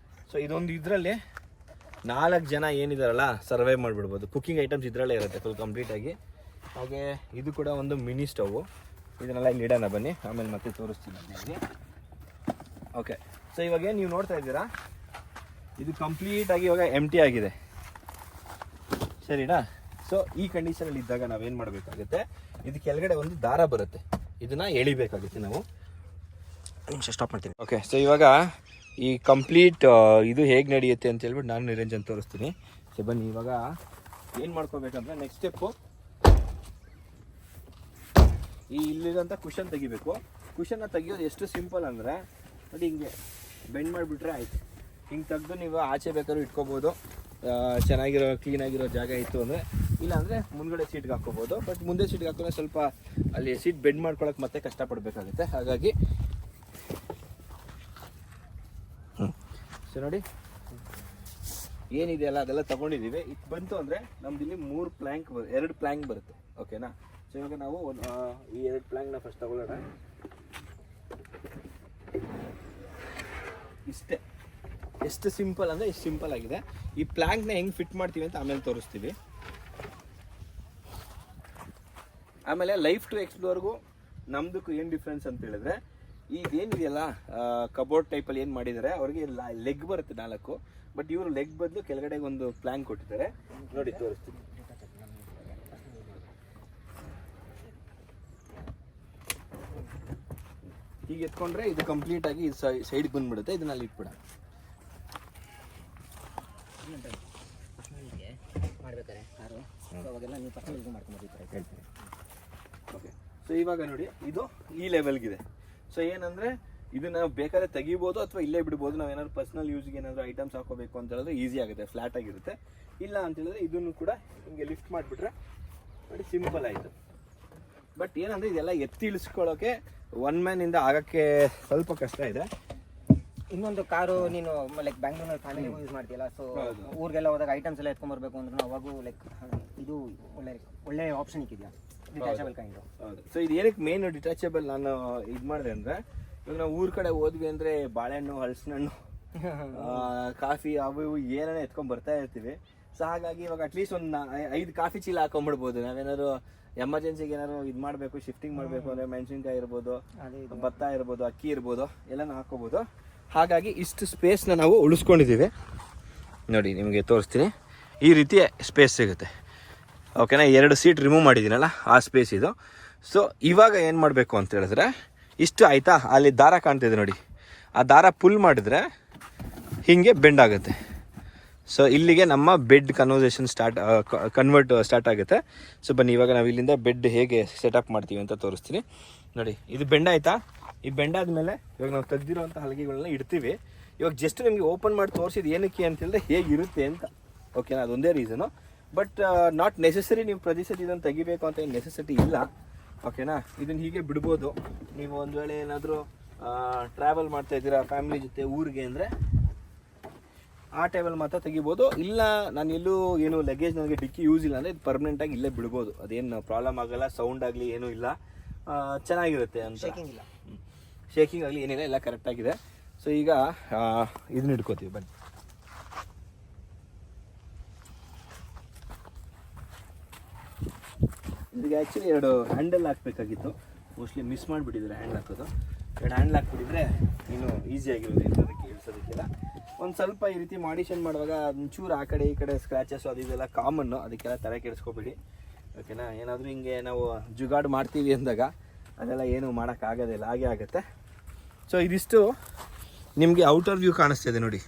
ಸೊ ಇದೊಂದು ಇದರಲ್ಲಿ 4 ಜನ ಏನಿದಾರಲ್ಲ ಸರ್ವೈವ್ ಮಾಡಿಬಿಡ್ಬೋದು. ಕುಕ್ಕಿಂಗ್ ಐಟಮ್ಸ್ ಇದರಲ್ಲೇ ಇರುತ್ತೆ ಫುಲ್ ಕಂಪ್ಲೀಟಾಗಿ. ಹಾಗೆ ಇದು ಕೂಡ ಒಂದು ಮಿನಿ ಸ್ಟವ್. ಇದನ್ನೆಲ್ಲ ಇಲ್ಲಿ ಇಡೋಣ ಬನ್ನಿ, ಆಮೇಲೆ ಮತ್ತೆ ತೋರಿಸ್ತೀನಿ ನಿಮಗೆ. ಓಕೆ, ಸೊ ಇವಾಗ ಏನು ನೀವು ನೋಡ್ತಾ ಇದ್ದೀರಾ, ಇದು ಕಂಪ್ಲೀಟಾಗಿ ಇವಾಗ ಎಂಟಿ ಆಗಿದೆ, ಸರಿನಾ. ಸೊ ಈ ಕಂಡೀಷನಲ್ಲಿ ಇದ್ದಾಗ ನಾವೇನು ಮಾಡಬೇಕಾಗುತ್ತೆ, ಇದು ಕೆಳಗಡೆ ಒಂದು ದಾರ ಬರುತ್ತೆ, ಇದನ್ನು ಎಳಿಬೇಕಾಗುತ್ತೆ ನಾವು. ಸ್ಟಾಪ್ ಮಾಡ್ತೀನಿ. ಓಕೆ, ಸೊ ಇವಾಗ ಈ ಕಂಪ್ಲೀಟ್ ಇದು ಹೇಗೆ ನಡೆಯುತ್ತೆ ಅಂತ ಹೇಳ್ಬಿಟ್ಟು ನಾನು ನಿರಂಜನ್ ತೋರಿಸ್ತೀನಿ. ಸೊ ಬನ್ನಿ, ಇವಾಗ ಏನು ಮಾಡ್ಕೋಬೇಕಂದ್ರೆ ನೆಕ್ಸ್ಟ್ ಸ್ಟೆಪ್ಪು ಈ ಇಲ್ಲಿರೋಂಥ ಕುಷನ್ ತೆಗಿಬೇಕು. ಕುಷನ್ನ ತೆಗಿಯೋದು ಎಷ್ಟು ಸಿಂಪಲ್ ಅಂದರೆ ನೋಡಿ, ಹಿಂಗೆ ಬೆಂಡ್ ಮಾಡಿಬಿಟ್ರೆ ಆಯಿತು. ಹಿಂಗೆ ತೆಗೆದು ನೀವು ಆಚೆ ಬೇಕಾದ್ರೂ ಇಟ್ಕೋಬೋದು, ಚೆನ್ನಾಗಿರೋ ಕ್ಲೀನಾಗಿರೋ ಜಾಗ ಇತ್ತು ಅಂದರೆ. ಇಲ್ಲಾಂದರೆ ಮುಂದ್ಗಡೆ ಸೀಟ್ಗೆ ಹಾಕ್ಕೋಬೋದು. ಬಟ್ ಮುಂದೆ ಸೀಟ್ಗೆ ಹಾಕಿದ್ರೆ ಸ್ವಲ್ಪ ಅಲ್ಲಿ ಸೀಟ್ ಬೆಂಡ್ ಮಾಡ್ಕೊಳಕ್ಕೆ ಮತ್ತೆ ಕಷ್ಟಪಡಬೇಕಾಗುತ್ತೆ. ಹಾಗಾಗಿ ಸೊ ನೋಡಿ ಏನಿದೆಯಲ್ಲ ಅದೆಲ್ಲ ತೊಗೊಂಡಿದ್ದೀವಿ. ಇದು ಬಂತು ಅಂದರೆ ನಮ್ದು ಇಲ್ಲಿ 2 ಪ್ಲ್ಯಾಂಕ್ ಬರುತ್ತೆ, ಓಕೆನಾ. ಸೊ ಇವಾಗ ನಾವು ಈ 2 ಪ್ಲ್ಯಾಂಕ್ನ ಫಸ್ಟ್ ತಗೊಳ್ಳೋಣ. ಇಷ್ಟೇ, ಎಷ್ಟು ಸಿಂಪಲ್ ಅಂದರೆ ಇಷ್ಟು ಸಿಂಪಲ್ ಆಗಿದೆ. ಈ ಪ್ಲ್ಯಾಂಕ್ನ ಹೆಂಗೆ ಫಿಟ್ ಮಾಡ್ತೀವಿ ಅಂತ ಆಮೇಲೆ ತೋರಿಸ್ತೀವಿ. ಆಮೇಲೆ ಲೈಫ್ ಟು ಎಕ್ಸ್ಪ್ಲೋರ್ಗೂ ನಮ್ದಕ್ಕೂ ಏನು ಡಿಫ್ರೆನ್ಸ್ ಅಂತ ಹೇಳಿದ್ರೆ, ಈಗೇನಿದೆಯಲ್ಲ ಕಬೋರ್ಡ್ ಟೈಪಲ್ಲಿ ಏನು ಮಾಡಿದ್ದಾರೆ, ಅವ್ರಿಗೆ ಲೆಗ್ ಬರುತ್ತೆ 4, ಬಟ್ ಇವರು ಲೆಗ್ ಬದಲು ಕೆಳಗಡೆ ಒಂದು ಪ್ಲ್ಯಾಂಕ್ ಕೊಟ್ಟಿದ್ದಾರೆ. ನೋಡಿ ತೋರಿಸ್ತೀನಿ. ಈಗ ಎತ್ಕೊಂಡ್ರೆ ಇದು ಕಂಪ್ಲೀಟ್ ಆಗಿ ಇದು ಸೈಡ್ಗೆ ಬಂದ್ಬಿಡುತ್ತೆ. ಇದನ್ನ ಅಲ್ಲಿ ಇಟ್ಬಿಡ. ಮಾಡ್ಬೇಕಾರೆ ಕಾರು ಅವಾಗೆಲ್ಲ ನೀವು ಪರ್ಸನಲ್ ಯೂಸ್ ಮಾಡ್ಕೊಂಡು ಹೇಳ್ತೀರಿ. ಓಕೆ, ಸೊ ಇವಾಗ ನೋಡಿ ಇದು ಈ ಲೆವೆಲ್ಗಿದೆ. ಸೊ ಏನಂದರೆ ಇದನ್ನ ಬೇಕಾದ್ರೆ ತೆಗಿಬೋದು ಅಥವಾ ಇಲ್ಲೇ ಬಿಡ್ಬೋದು. ನಾವು ಏನಾದ್ರು ಪರ್ಸನಲ್ ಯೂಸ್ಗೆ ಏನಾದರೂ ಐಟಮ್ಸ್ ಹಾಕೋಬೇಕು ಅಂತ ಹೇಳಿದ್ರೆ ಈಸಿ ಆಗುತ್ತೆ, ಫ್ಲಾಟ್ ಆಗಿರುತ್ತೆ. ಇಲ್ಲ ಅಂತ ಹೇಳಿದ್ರೆ ಇದನ್ನು ಕೂಡ ಹಿಂಗೆ ಲಿಫ್ಟ್ ಮಾಡಿಬಿಟ್ರೆ ನೋಡಿ ಸಿಂಪಲ್ ಆಯಿತು. ಬಟ್ ಏನಂದರೆ ಇದೆಲ್ಲ ಎತ್ತಿ ಇಳಿಸ್ಕೊಳ್ಳೋಕೆ ಒನ್ ಮ್ಯಾನಿಂದ ಆಗೋಕ್ಕೆ ಸ್ವಲ್ಪ ಕಷ್ಟ ಇದೆ. ಇನ್ನೊಂದು ಕಾರು ನೀನು ಲೈಕ್ ಬ್ಯಾಂಗ್ಳೂರಲ್ಲಿ ಫ್ಯಾಮಿಲಿಗೂ ಯೂಸ್ ಮಾಡ್ತೀಯಲ್ಲ, ಸೊ ಊರಿಗೆಲ್ಲ ಹೋದಾಗ ಐಟಮ್ಸ್ ಎಲ್ಲ ಎತ್ಕೊಂಡ್ಬರ್ಬೇಕು ಅಂದ್ರೆ ಅವಾಗೂ ಲೈಕ್ ಇದು ಒಳ್ಳೆ ಆಪ್ಷನ್ ಇದೆಯಾ ಡಿಟ್ಯಾಚಬಲ್ ಕೈಂಡ್. ಹೌದು. ಸೊ ಇದು ಏನಕ್ಕೆ ಮೇನ್ ಡಿಟ್ಯಾಚಬಲ್ ನಾನು ಇದು ಮಾಡಿದೆ ಅಂದರೆ, ಇವಾಗ ನಾವು ಊರ ಕಡೆ ಹೋದ್ವಿ ಅಂದರೆ ಬಾಳೆಹಣ್ಣು, ಹಲಸಿನ ಹಣ್ಣು, ಕಾಫಿ ಅವು ಇವು ಏನೇನೋ ಎತ್ಕೊಂಡ್ ಬರ್ತಾ ಇರ್ತೀವಿ. ಸೊ ಹಾಗಾಗಿ ಇವಾಗ ಅಟ್ಲೀಸ್ಟ್ ಒಂದು 5 ಕಾಫಿ ಚೀಲ ಹಾಕೊಂಡ್ಬಿಡ್ಬೋದು. ನಾವೇನಾದ್ರು ಎಮರ್ಜೆನ್ಸಿಗೆ ಏನಾದ್ರು ಇದು ಮಾಡಬೇಕು, ಶಿಫ್ಟಿಂಗ್ ಮಾಡಬೇಕು ಅಂದರೆ ಮೆಣಸಿನ್ಕಾಯಿ ಇರ್ಬೋದು, ಭತ್ತ ಇರ್ಬೋದು, ಅಕ್ಕಿ ಇರ್ಬೋದು, ಎಲ್ಲನೂ ಹಾಕೋಬೋದು. ಹಾಗಾಗಿ ಇಷ್ಟು ಸ್ಪೇಸ್ನ ನಾವು ಉಳಿಸ್ಕೊಂಡಿದ್ದೀವಿ. ನೋಡಿ ನಿಮಗೆ ತೋರಿಸ್ತೀನಿ, ಈ ರೀತಿ ಸ್ಪೇಸ್ ಸಿಗುತ್ತೆ. ಓಕೆನಾ, 2 ಸೀಟ್ ರಿಮೂವ್ ಮಾಡಿದ್ದೀನಲ್ಲ ಆ ಸ್ಪೇಸ್ ಇದು. ಸೊ ಇವಾಗ ಏನು ಮಾಡಬೇಕು ಅಂತ ಹೇಳಿದ್ರೆ, ಇಷ್ಟು ಆಯಿತಾ, ಅಲ್ಲಿ ದಾರ ಕಾಣ್ತಿದೆ ನೋಡಿ, ಆ ದಾರ ಪುಲ್ ಮಾಡಿದ್ರೆ ಹೀಗೆ ಬೆಂಡ್ ಆಗುತ್ತೆ. ಸೊ ಇಲ್ಲಿಗೆ ನಮ್ಮ ಬೆಡ್ ಕನ್ವರ್ಸೇಷನ್ ಕನ್ವರ್ಟ್ ಸ್ಟಾರ್ಟ್ ಆಗುತ್ತೆ. ಸೊ ಬನ್ನಿ ಇವಾಗ ನಾವು ಇಲ್ಲಿಂದ ಬೆಡ್ ಹೇಗೆ ಸೆಟಪ್ ಮಾಡ್ತೀವಿ ಅಂತ ತೋರಿಸ್ತೀನಿ. ನೋಡಿ ಇದು ಬೆಂಡ್ ಆಯಿತಾ, ಈ ಬೆಂಡ್ ಆದಮೇಲೆ ಇವಾಗ ನಾವು ತೆಗ್ದಿರೋಂಥ ಹಲಗೆಗಳನ್ನ ಇಡ್ತೀವಿ. ಇವಾಗ ಜಸ್ಟ್ ನಿಮಗೆ ಓಪನ್ ಮಾಡಿ ತೋರಿಸಿದ್ದು ಏನಕ್ಕೆ ಅಂತ ಹೇಳಿದ್ರೆ ಹೇಗಿರುತ್ತೆ ಅಂತ. ಓಕೆನಾ, ಅದೊಂದೇ ರೀಸನು. ಬಟ್ ನಾಟ್ ನೆಸೆಸರಿ ನೀವು ಪ್ರತಿ ಸತಿ ಇದನ್ನು ತೆಗಿಬೇಕು ಅಂತ ಏನು ನೆಸೆಸಿಟಿ ಇಲ್ಲ. ಓಕೆನಾ, ಇದನ್ನು ಹೀಗೆ ಬಿಡ್ಬೋದು. ನೀವು ಒಂದು ವೇಳೆ ಏನಾದರೂ ಟ್ರಾವೆಲ್ ಮಾಡ್ತಾ ಇದ್ದೀರಾ ಫ್ಯಾಮಿಲಿ ಜೊತೆ ಊರಿಗೆ ಅಂದರೆ ಆ ಟೈಮಲ್ಲಿ ಮಾತ್ರ ತೆಗಿಬೋದು. ಇಲ್ಲ ನಾನು ಎಲ್ಲೂ ಏನು ಲಗೇಜ್ ನನಗೆ ಡಿಕ್ಕಿ ಯೂಸ್ ಇಲ್ಲ ಅಂದರೆ ಇದು ಪರ್ಮನೆಂಟಾಗಿ ಇಲ್ಲೇ ಬಿಡ್ಬೋದು. ಅದೇನು ಪ್ರಾಬ್ಲಮ್ ಆಗೋಲ್ಲ, ಸೌಂಡ್ ಆಗಲಿ ಏನೂ ಇಲ್ಲ, ಚೆನ್ನಾಗಿರುತ್ತೆ ಅಂತ. ಶೇಕಿಂಗ್ ಆಗಲಿ ಏನಿಲ್ಲ, ಎಲ್ಲ ಕರೆಕ್ಟಾಗಿದೆ. ಸೊ ಈಗ ಇದನ್ನ ಹಿಡ್ಕೋತೀವಿ ಬನ್ನಿ. ಇದಕ್ಕೆ ಆ್ಯಕ್ಚುಲಿ 2 ಹ್ಯಾಂಡಲ್ ಹಾಕಬೇಕಾಗಿತ್ತು, ಮೋಸ್ಟ್ಲಿ ಮಿಸ್ ಮಾಡಿಬಿಟ್ಟಿದ್ರೆ ಹ್ಯಾಂಡ್ ಹಾಕೋದು. 2 ಹ್ಯಾಂಡಲ್ ಹಾಕ್ಬಿಟ್ಟಿದ್ರೆ ಇನ್ನೂ ಈಸಿಯಾಗಿರೋದು ಇರೋದಕ್ಕೆ ಇಳಿಸೋದಕ್ಕೆಲ್ಲ. ಒಂದು ಸ್ವಲ್ಪ ಈ ರೀತಿ ಮಾಡಿಷನ್ ಮಾಡುವಾಗ ಒಂಚೂರು ಆ ಕಡೆ ಈ ಕಡೆ ಸ್ಕ್ರ್ಯಾಚಸ್ ಅದು ಇದೆಲ್ಲ ಕಾಮನ್ನು, ಅದಕ್ಕೆಲ್ಲ ತಲೆ ಕೆಡಿಸ್ಕೊಬೇಡಿ. ಓಕೆನಾ, ಏನಾದರೂ ಹಿಂಗೆ ನಾವು ಜುಗಾಡು ಮಾಡ್ತೀವಿ ಅಂದಾಗ ಅದೆಲ್ಲ ಏನು ಮಾಡೋಕ್ಕಾಗೋದಿಲ್ಲ, ಹಾಗೆ ಆಗುತ್ತೆ. ಸೊ ಇದಿಷ್ಟು ನಿಮಗೆ ಔಟರ್ ವ್ಯೂ ಕಾಣಿಸ್ತಿದೆ ನೋಡಿ.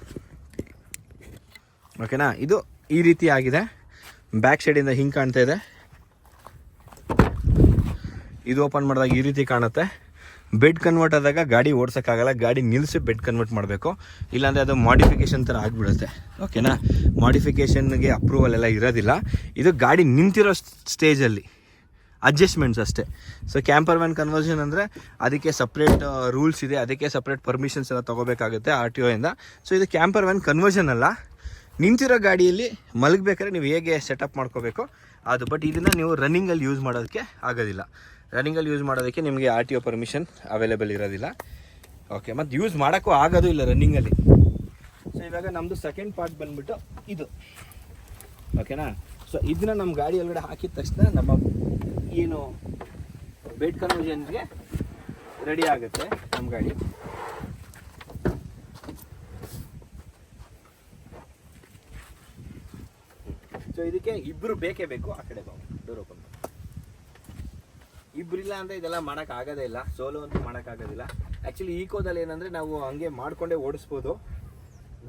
ಓಕೆನಾ, ಇದು ಈ ರೀತಿ ಆಗಿದೆ. ಬ್ಯಾಕ್ ಸೈಡಿಂದ ಹಿಂಗೆ ಕಾಣ್ತಾ ಇದೆ. ಇದು ಓಪನ್ ಮಾಡಿದಾಗ ಈ ರೀತಿ ಕಾಣುತ್ತೆ. ಬೆಡ್ ಕನ್ವರ್ಟ್ ಆದಾಗ ಗಾಡಿ ಓಡ್ಸೋಕ್ಕಾಗಲ್ಲ, ಗಾಡಿ ನಿಲ್ಲಿಸಿ ಬೆಡ್ ಕನ್ವರ್ಟ್ ಮಾಡಬೇಕು, ಇಲ್ಲಾಂದರೆ ಅದು ಮಾಡಿಫಿಕೇಷನ್ ಥರ ಆಗಿಬಿಡುತ್ತೆ. ಓಕೆನಾ, ಮಾಡಿಫಿಕೇಷನ್ಗೆ ಅಪ್ರೂವಲ್ ಎಲ್ಲ ಇರೋದಿಲ್ಲ. ಇದು ಗಾಡಿ ನಿಂತಿರೋ ಸ್ಟೇಜಲ್ಲಿ ಅಡ್ಜಸ್ಟ್ಮೆಂಟ್ಸ್ ಅಷ್ಟೇ. ಸೊ ಕ್ಯಾಂಪರ್ ವ್ಯಾನ್ ಕನ್ವರ್ಷನ್ ಅಂದರೆ ಅದಕ್ಕೆ ಸಪ್ರೇಟ್ ರೂಲ್ಸ್ ಇದೆ, ಅದಕ್ಕೆ ಸಪ್ರೇಟ್ ಪರ್ಮಿಷನ್ಸ್ ಎಲ್ಲ ತೊಗೋಬೇಕಾಗುತ್ತೆ RTO ಇಂದ. ಸೊ ಇದು ಕ್ಯಾಂಪರ್ ವ್ಯಾನ್ ಕನ್ವರ್ಷನ್ ಅಲ್ಲ, ನಿಂತಿರೋ ಗಾಡಿಯಲ್ಲಿ ಮಲಗಬೇಕಾದ್ರೆ ನೀವು ಹೇಗೆ ಸೆಟಪ್ ಮಾಡ್ಕೋಬೇಕು ಅದು. ಬಟ್ ಇದನ್ನು ನೀವು ರನ್ನಿಂಗಲ್ಲಿ ಯೂಸ್ ಮಾಡೋದಕ್ಕೆ ಆಗೋದಿಲ್ಲ. ರನ್ನಿಂಗಲ್ಲಿ ಯೂಸ್ ಮಾಡೋದಕ್ಕೆ ನಿಮಗೆ RTO ಪರ್ಮಿಷನ್ ಅವೈಲೇಬಲ್ ಇರೋದಿಲ್ಲ. ಓಕೆ, ಮತ್ತು ಯೂಸ್ ಮಾಡೋಕ್ಕೂ ಆಗೋದು ಇಲ್ಲ ರನ್ನಿಂಗಲ್ಲಿ. ಸೊ ಇವಾಗ ನಮ್ಮದು ಸೆಕೆಂಡ್ ಪಾರ್ಟ್ ಬಂದುಬಿಟ್ಟು ಇದು. ಓಕೆನಾ, ಸೊ ಇದನ್ನ ನಮ್ಮ ಗಾಡಿ ಒಳಗಡೆ ಹಾಕಿದ ತಕ್ಷಣ ನಮ್ಮ ಏನು ಬೆಡ್ ಕನ್ವರ್ಷನ್ಗೆ ರೆಡಿ ಆಗುತ್ತೆ ನಮ್ಮ ಗಾಡಿ. ಸೊ ಇದಕ್ಕೆ ಇಬ್ಬರು ಬೇಕೇ ಬೇಕು. ಆ ಕಡೆ ಡೋರ್ ಓಪನ್ ಮಾಡಿ. ಇಬ್ಬರಿಲ್ಲ ಅಂದರೆ ಇದೆಲ್ಲ ಮಾಡೋಕ್ಕಾಗೋದೇ ಇಲ್ಲ, ಸೋಲೋ ಅಂತೂ ಮಾಡೋಕ್ಕಾಗೋದಿಲ್ಲ. ಆ್ಯಕ್ಚುಲಿ ಈಕೋದಲ್ಲಿ ಏನಂದರೆ ನಾವು ಹಂಗೆ ಮಾಡಿಕೊಂಡೇ ಓಡಿಸ್ಬೋದು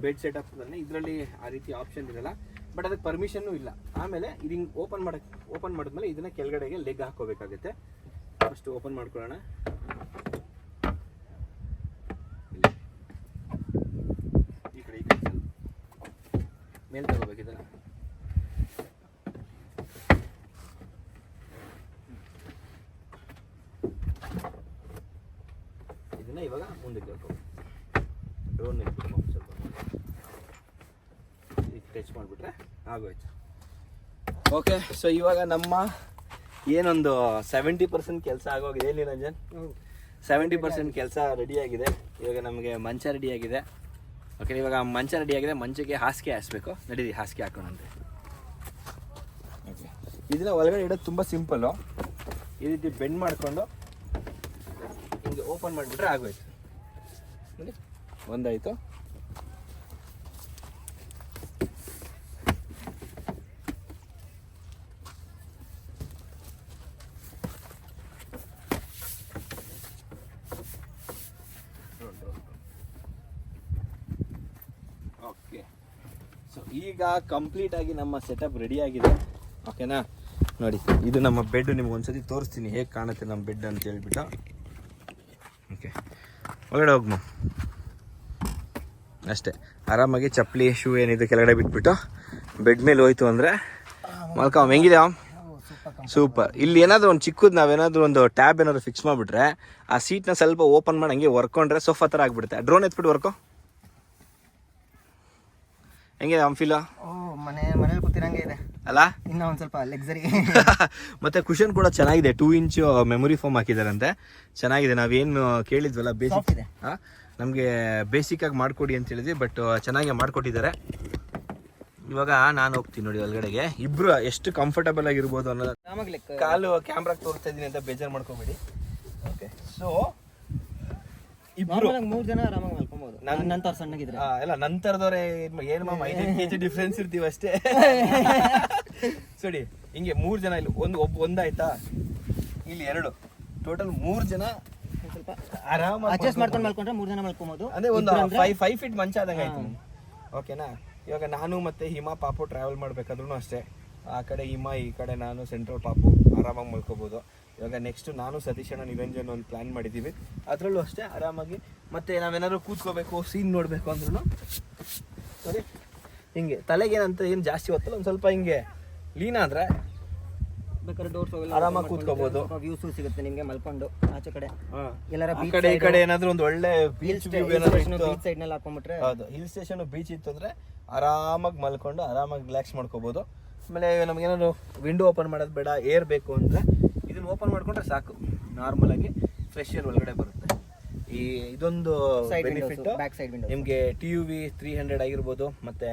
ಬೆಡ್ ಸೆಟಪ್ನಲ್ಲಿ. ಇದರಲ್ಲಿ ಆ ರೀತಿ ಆಪ್ಷನ್ ಇರಲ್ಲ, ಬಟ್ ಅದಕ್ಕೆ ಪರ್ಮಿಷನ್ನೂ ಇಲ್ಲ. ಆಮೇಲೆ ಇದು ಹಿಂಗೆ ಓಪನ್ ಮಾಡಿದ್ಮೇಲೆ ಇದನ್ನು ಕೆಳಗಡೆಗೆ ಲೆಗ್ ಹಾಕೋಬೇಕಾಗುತ್ತೆ. ಫಸ್ಟ್ ಓಪನ್ ಮಾಡ್ಕೊಳ್ಳೋಣ. ಈ ಕಡೆ ಮೇಲೆ ತಗೋಬೇಕಿದೆಲ್ಲ. ಇದನ್ನ ಇವಾಗ ಮುಂದಕ್ಕೆ ಹಾಕೋದು. ಡ್ರೋನ್ ಸ್ವಲ್ಪ ಟಚ್ ಮಾಡಿಬಿಟ್ರೆ ಆಗೋಯ್ತು. ಓಕೆ, ಸೊ ಇವಾಗ ನಮ್ಮ ಏನೊಂದು 70% ಕೆಲಸ ಆಗೋಗಿದೆ. ಎಲ್ಲಿ ರಂಜನ್ 70% ಕೆಲಸ ರೆಡಿಯಾಗಿದೆ. ಇವಾಗ ನಮಗೆ ಮಂಚ ರೆಡಿಯಾಗಿದೆ. ಓಕೆ, ಇವಾಗ ಮಂಚ ರೆಡಿಯಾಗಿದೆ. ಮಂಚಕ್ಕೆ ಹಾಸಿಗೆ ಹಾಸ್ಬೇಕು. ನಡೀರಿ ಹಾಸಿಗೆ ಹಾಕೋಣಂತೆ. ಓಕೆ, ಇದನ್ನ ಒಳಗಡೆ ಇಡೋದು ತುಂಬ ಸಿಂಪಲ್ಲು. ಈ ರೀತಿ ಬೆಂಡ್ ಮಾಡಿಕೊಂಡು ಹಿಂಗೆ ಓಪನ್ ಮಾಡಿಬಿಟ್ರೆ ಆಗೋಯ್ತು. ನೋಡಿ, ಒಂದಾಯಿತು. ಈಗ ಕಂಪ್ಲೀಟ್ ಆಗಿ ನಮ್ಮ ಸೆಟಪ್ ರೆಡಿ ಆಗಿದೆ. ಓಕೆನಾ, ನೋಡಿ ಇದು ನಮ್ಮ ಬೆಡ್. ನಿಮ್ಗೆ ಒಂದ್ಸತಿ ತೋರಿಸ್ತೀನಿ ಹೇಗೆ ಕಾಣುತ್ತೆ ನಮ್ಮ ಬೆಡ್ ಅಂತ ಹೇಳ್ಬಿಟ್ಟು. ಓಕೆ, ಒಳಗಡೆ ಹೋಗ್ಮ ಅಷ್ಟೇ. ಆರಾಮಾಗಿ ಚಪ್ಪಲಿ ಶೂ ಏನಿದೆ ಕೆಳಗಡೆ ಬಿಟ್ಬಿಟ್ಟು ಬೆಡ್ ಮೇಲೆ ಹೋಯ್ತು ಅಂದರೆ ಮಲ್ಕಾಮ್. ಹೆಂಗಿದೆ ಸೂಪರ್. ಇಲ್ಲಿ ಏನಾದರೂ ಒಂದು ಚಿಕ್ಕದು ನಾವೇನಾದರೂ ಒಂದು ಟ್ಯಾಬ್ ಏನಾದ್ರು ಫಿಕ್ಸ್ ಮಾಡಿಬಿಟ್ರೆ ಆ ಸೀಟ್ನ ಸ್ವಲ್ಪ ಓಪನ್ ಮಾಡಿ ಹಂಗೆ ವರ್ಕೊಂಡ್ರೆ ಸೋಫಾ ಥರ ಆಗಿಬಿಡುತ್ತೆ. ಡ್ರೋನ್ ಎತ್ಬಿಟ್ಟು ವರ್ಕೋ. ಹೆಂಗಿದೆ ಫೀಲು? ಮನೇಲಿ ಕೂತಿರಂಗೆ ಇದೆ ಅಲ್ಲ, ಇನ್ನೂ ಒಂದು ಸ್ವಲ್ಪ ಲಕ್ಸರಿ. ಮತ್ತೆ ಕುಷನ್ ಕೂಡ ಚೆನ್ನಾಗಿದೆ. 2 ಇಂಚ್ ಮೆಮೊರಿ ಫೋಮ್ ಹಾಕಿದಾರಂತೆ, ಚೆನ್ನಾಗಿದೆ. ನಾವೇನು ಕೇಳಿದ್ವಲ್ಲ ಬೇಸಿಕ್ ಇದೆ, ನಮಗೆ ಬೇಸಿಕ್ ಆಗಿ ಮಾಡ್ಕೊಡಿ ಅಂತ ಹೇಳಿದ್ವಿ, ಬಟ್ ಚೆನ್ನಾಗಿ ಮಾಡ್ಕೊಟ್ಟಿದ್ದಾರೆ. ಇವಾಗ ನಾನು ಹೋಗ್ತೀನಿ ನೋಡಿ ಒಳಗಡೆಗೆ. ಇಬ್ರು ಎಷ್ಟು ಕಂಫರ್ಟಬಲ್ ಆಗಿರ್ಬೋದು ಅನ್ನೋದು. ಕಾಲು ಕ್ಯಾಮ್ರಾಗೆ ತೋರಿಸ್ತಾ ಇದೀನಿ ಅಂತ ಬೇಜಾರು ಮಾಡ್ಕೊಬೇಡಿ. ಓಕೆ, ಸೊ ಇಬ್ರು 3 ಜನ ಆರಾಮಾಗಿ ಮಲ್ಕೊಬಹುದು. ನಂತರ ಸಣ್ಣಗಿದ್ರೆ ಎಲ್ಲ ನಂತರದವ್ರೆ ಏನು ಮಾಮ 5 kg ಡಿಫ್ರೆನ್ಸ್ ಇರ್ತೀವಿ ಅಷ್ಟೇ. ಸರಿ, ಹಿಂಗೆ 3 ಜನ ಇಲ್ಲಿ ಒಂದಾಯ್ತಾ, ಇಲ್ಲಿ 2, ಟೋಟಲ್ 3 ಜನ ಸ್ವಲ್ಪ ಆರಾಮಾಗಿ ಅಡ್ಜಸ್ಟ್ ಮಾಡ್ಕೊಂಡು ಮಲ್ಕೊಂಡ್ರೆ 3 ಜನ ಮಲ್ಕೊಬಹುದು. ಅದೇ ಒಂದು 5 ಫೀಟ್ ಮಂಚ ಆದಂಗೆ ಆಯ್ತು. ಓಕೆನಾ, ಇವಾಗ ನಾನು ಮತ್ತೆ ಹಿಮಾ ಪಾಪು ಟ್ರಾವೆಲ್ ಮಾಡ್ಬೇಕಾದ್ರೂ ಅಷ್ಟೇ, ಆ ಕಡೆ ಹಿಮಾ ಈ ಕಡೆ ನಾನು, ಸೆಂಟ್ರಲ್ ಪಾಪು ಆರಾಮಾಗಿ ಮಲ್ಕೋಬೋದು. ಇವಾಗ ನೆಕ್ಸ್ಟ್ ನಾನು ಸತೀಶಣ್ಣ ನಿರಂಜನ್ ಒಂದು ಪ್ಲ್ಯಾನ್ ಮಾಡಿದ್ದೀವಿ, ಅದರಲ್ಲೂ ಅಷ್ಟೇ ಆರಾಮಾಗಿ. ಮತ್ತು ನಾವೇನಾದ್ರು ಕೂತ್ಕೋಬೇಕು, ಸೀನ್ ನೋಡಬೇಕು ಅಂದ್ರೂ ನೋಡಿ ಹಿಂಗೆ ತಲೆಗೇನಂತ ಏನು ಜಾಸ್ತಿ ಹೊತ್ತಲ್ಲ, ಒಂದು ಸ್ವಲ್ಪ ಹಿಂಗೆ ಲೀನ್ ಆದರೆ ಬೇಕಾದ್ರೆ ಡೋರ್ಸ್ ಆರಾಮಾಗಿ ಕೂತ್ಕೋಬೋದು. ವ್ಯೂಸ್ ಸಿಗುತ್ತೆ ನಿಮಗೆ ಮಲ್ಕೊಂಡು ಆಚೆ ಕಡೆ. ಎಲ್ಲರ ಈ ಕಡೆ ಈ ಕಡೆ ಏನಾದರೂ ಒಂದು ಒಳ್ಳೆ ಬೀಚ್ ವ್ಯೂ ಏನಾದರೂ ಬೀಚ್ ಸೈಡ್ ನಲ್ಲಿ ಹಾಕೊಂಡ್ಬಿಟ್ರೆ, ಹೌದು, ಹಿಲ್ ಸ್ಟೇಷನ್ ಬೀಚ್ ಇತ್ತು ಅಂದರೆ ಆರಾಮಾಗಿ ಮಲ್ಕೊಂಡು ಆರಾಮಾಗಿ ರಿಲ್ಯಾಕ್ಸ್ ಮಾಡ್ಕೋಬೋದು. ಆಮೇಲೆ ನಮಗೇನಾದ್ರು ವಿಂಡೋ ಓಪನ್ ಮಾಡೋದು ಬೇಡ, ಏರ್ ಬೇಕು ಅಂದರೆ ಇದನ್ನು ಓಪನ್ ಮಾಡ್ಕೊಂಡ್ರೆ ಸಾಕು, ನಾರ್ಮಲಾಗಿ ಫ್ರೆಶ್ ಏರ್ ಒಳಗಡೆ ಬರುತ್ತೆ. ಈ ಇದೊಂದು ಬೆನಿಫಿಟ್ ನಿಮಗೆ TUV 300 ಆಗಿರ್ಬೋದು, ಮತ್ತು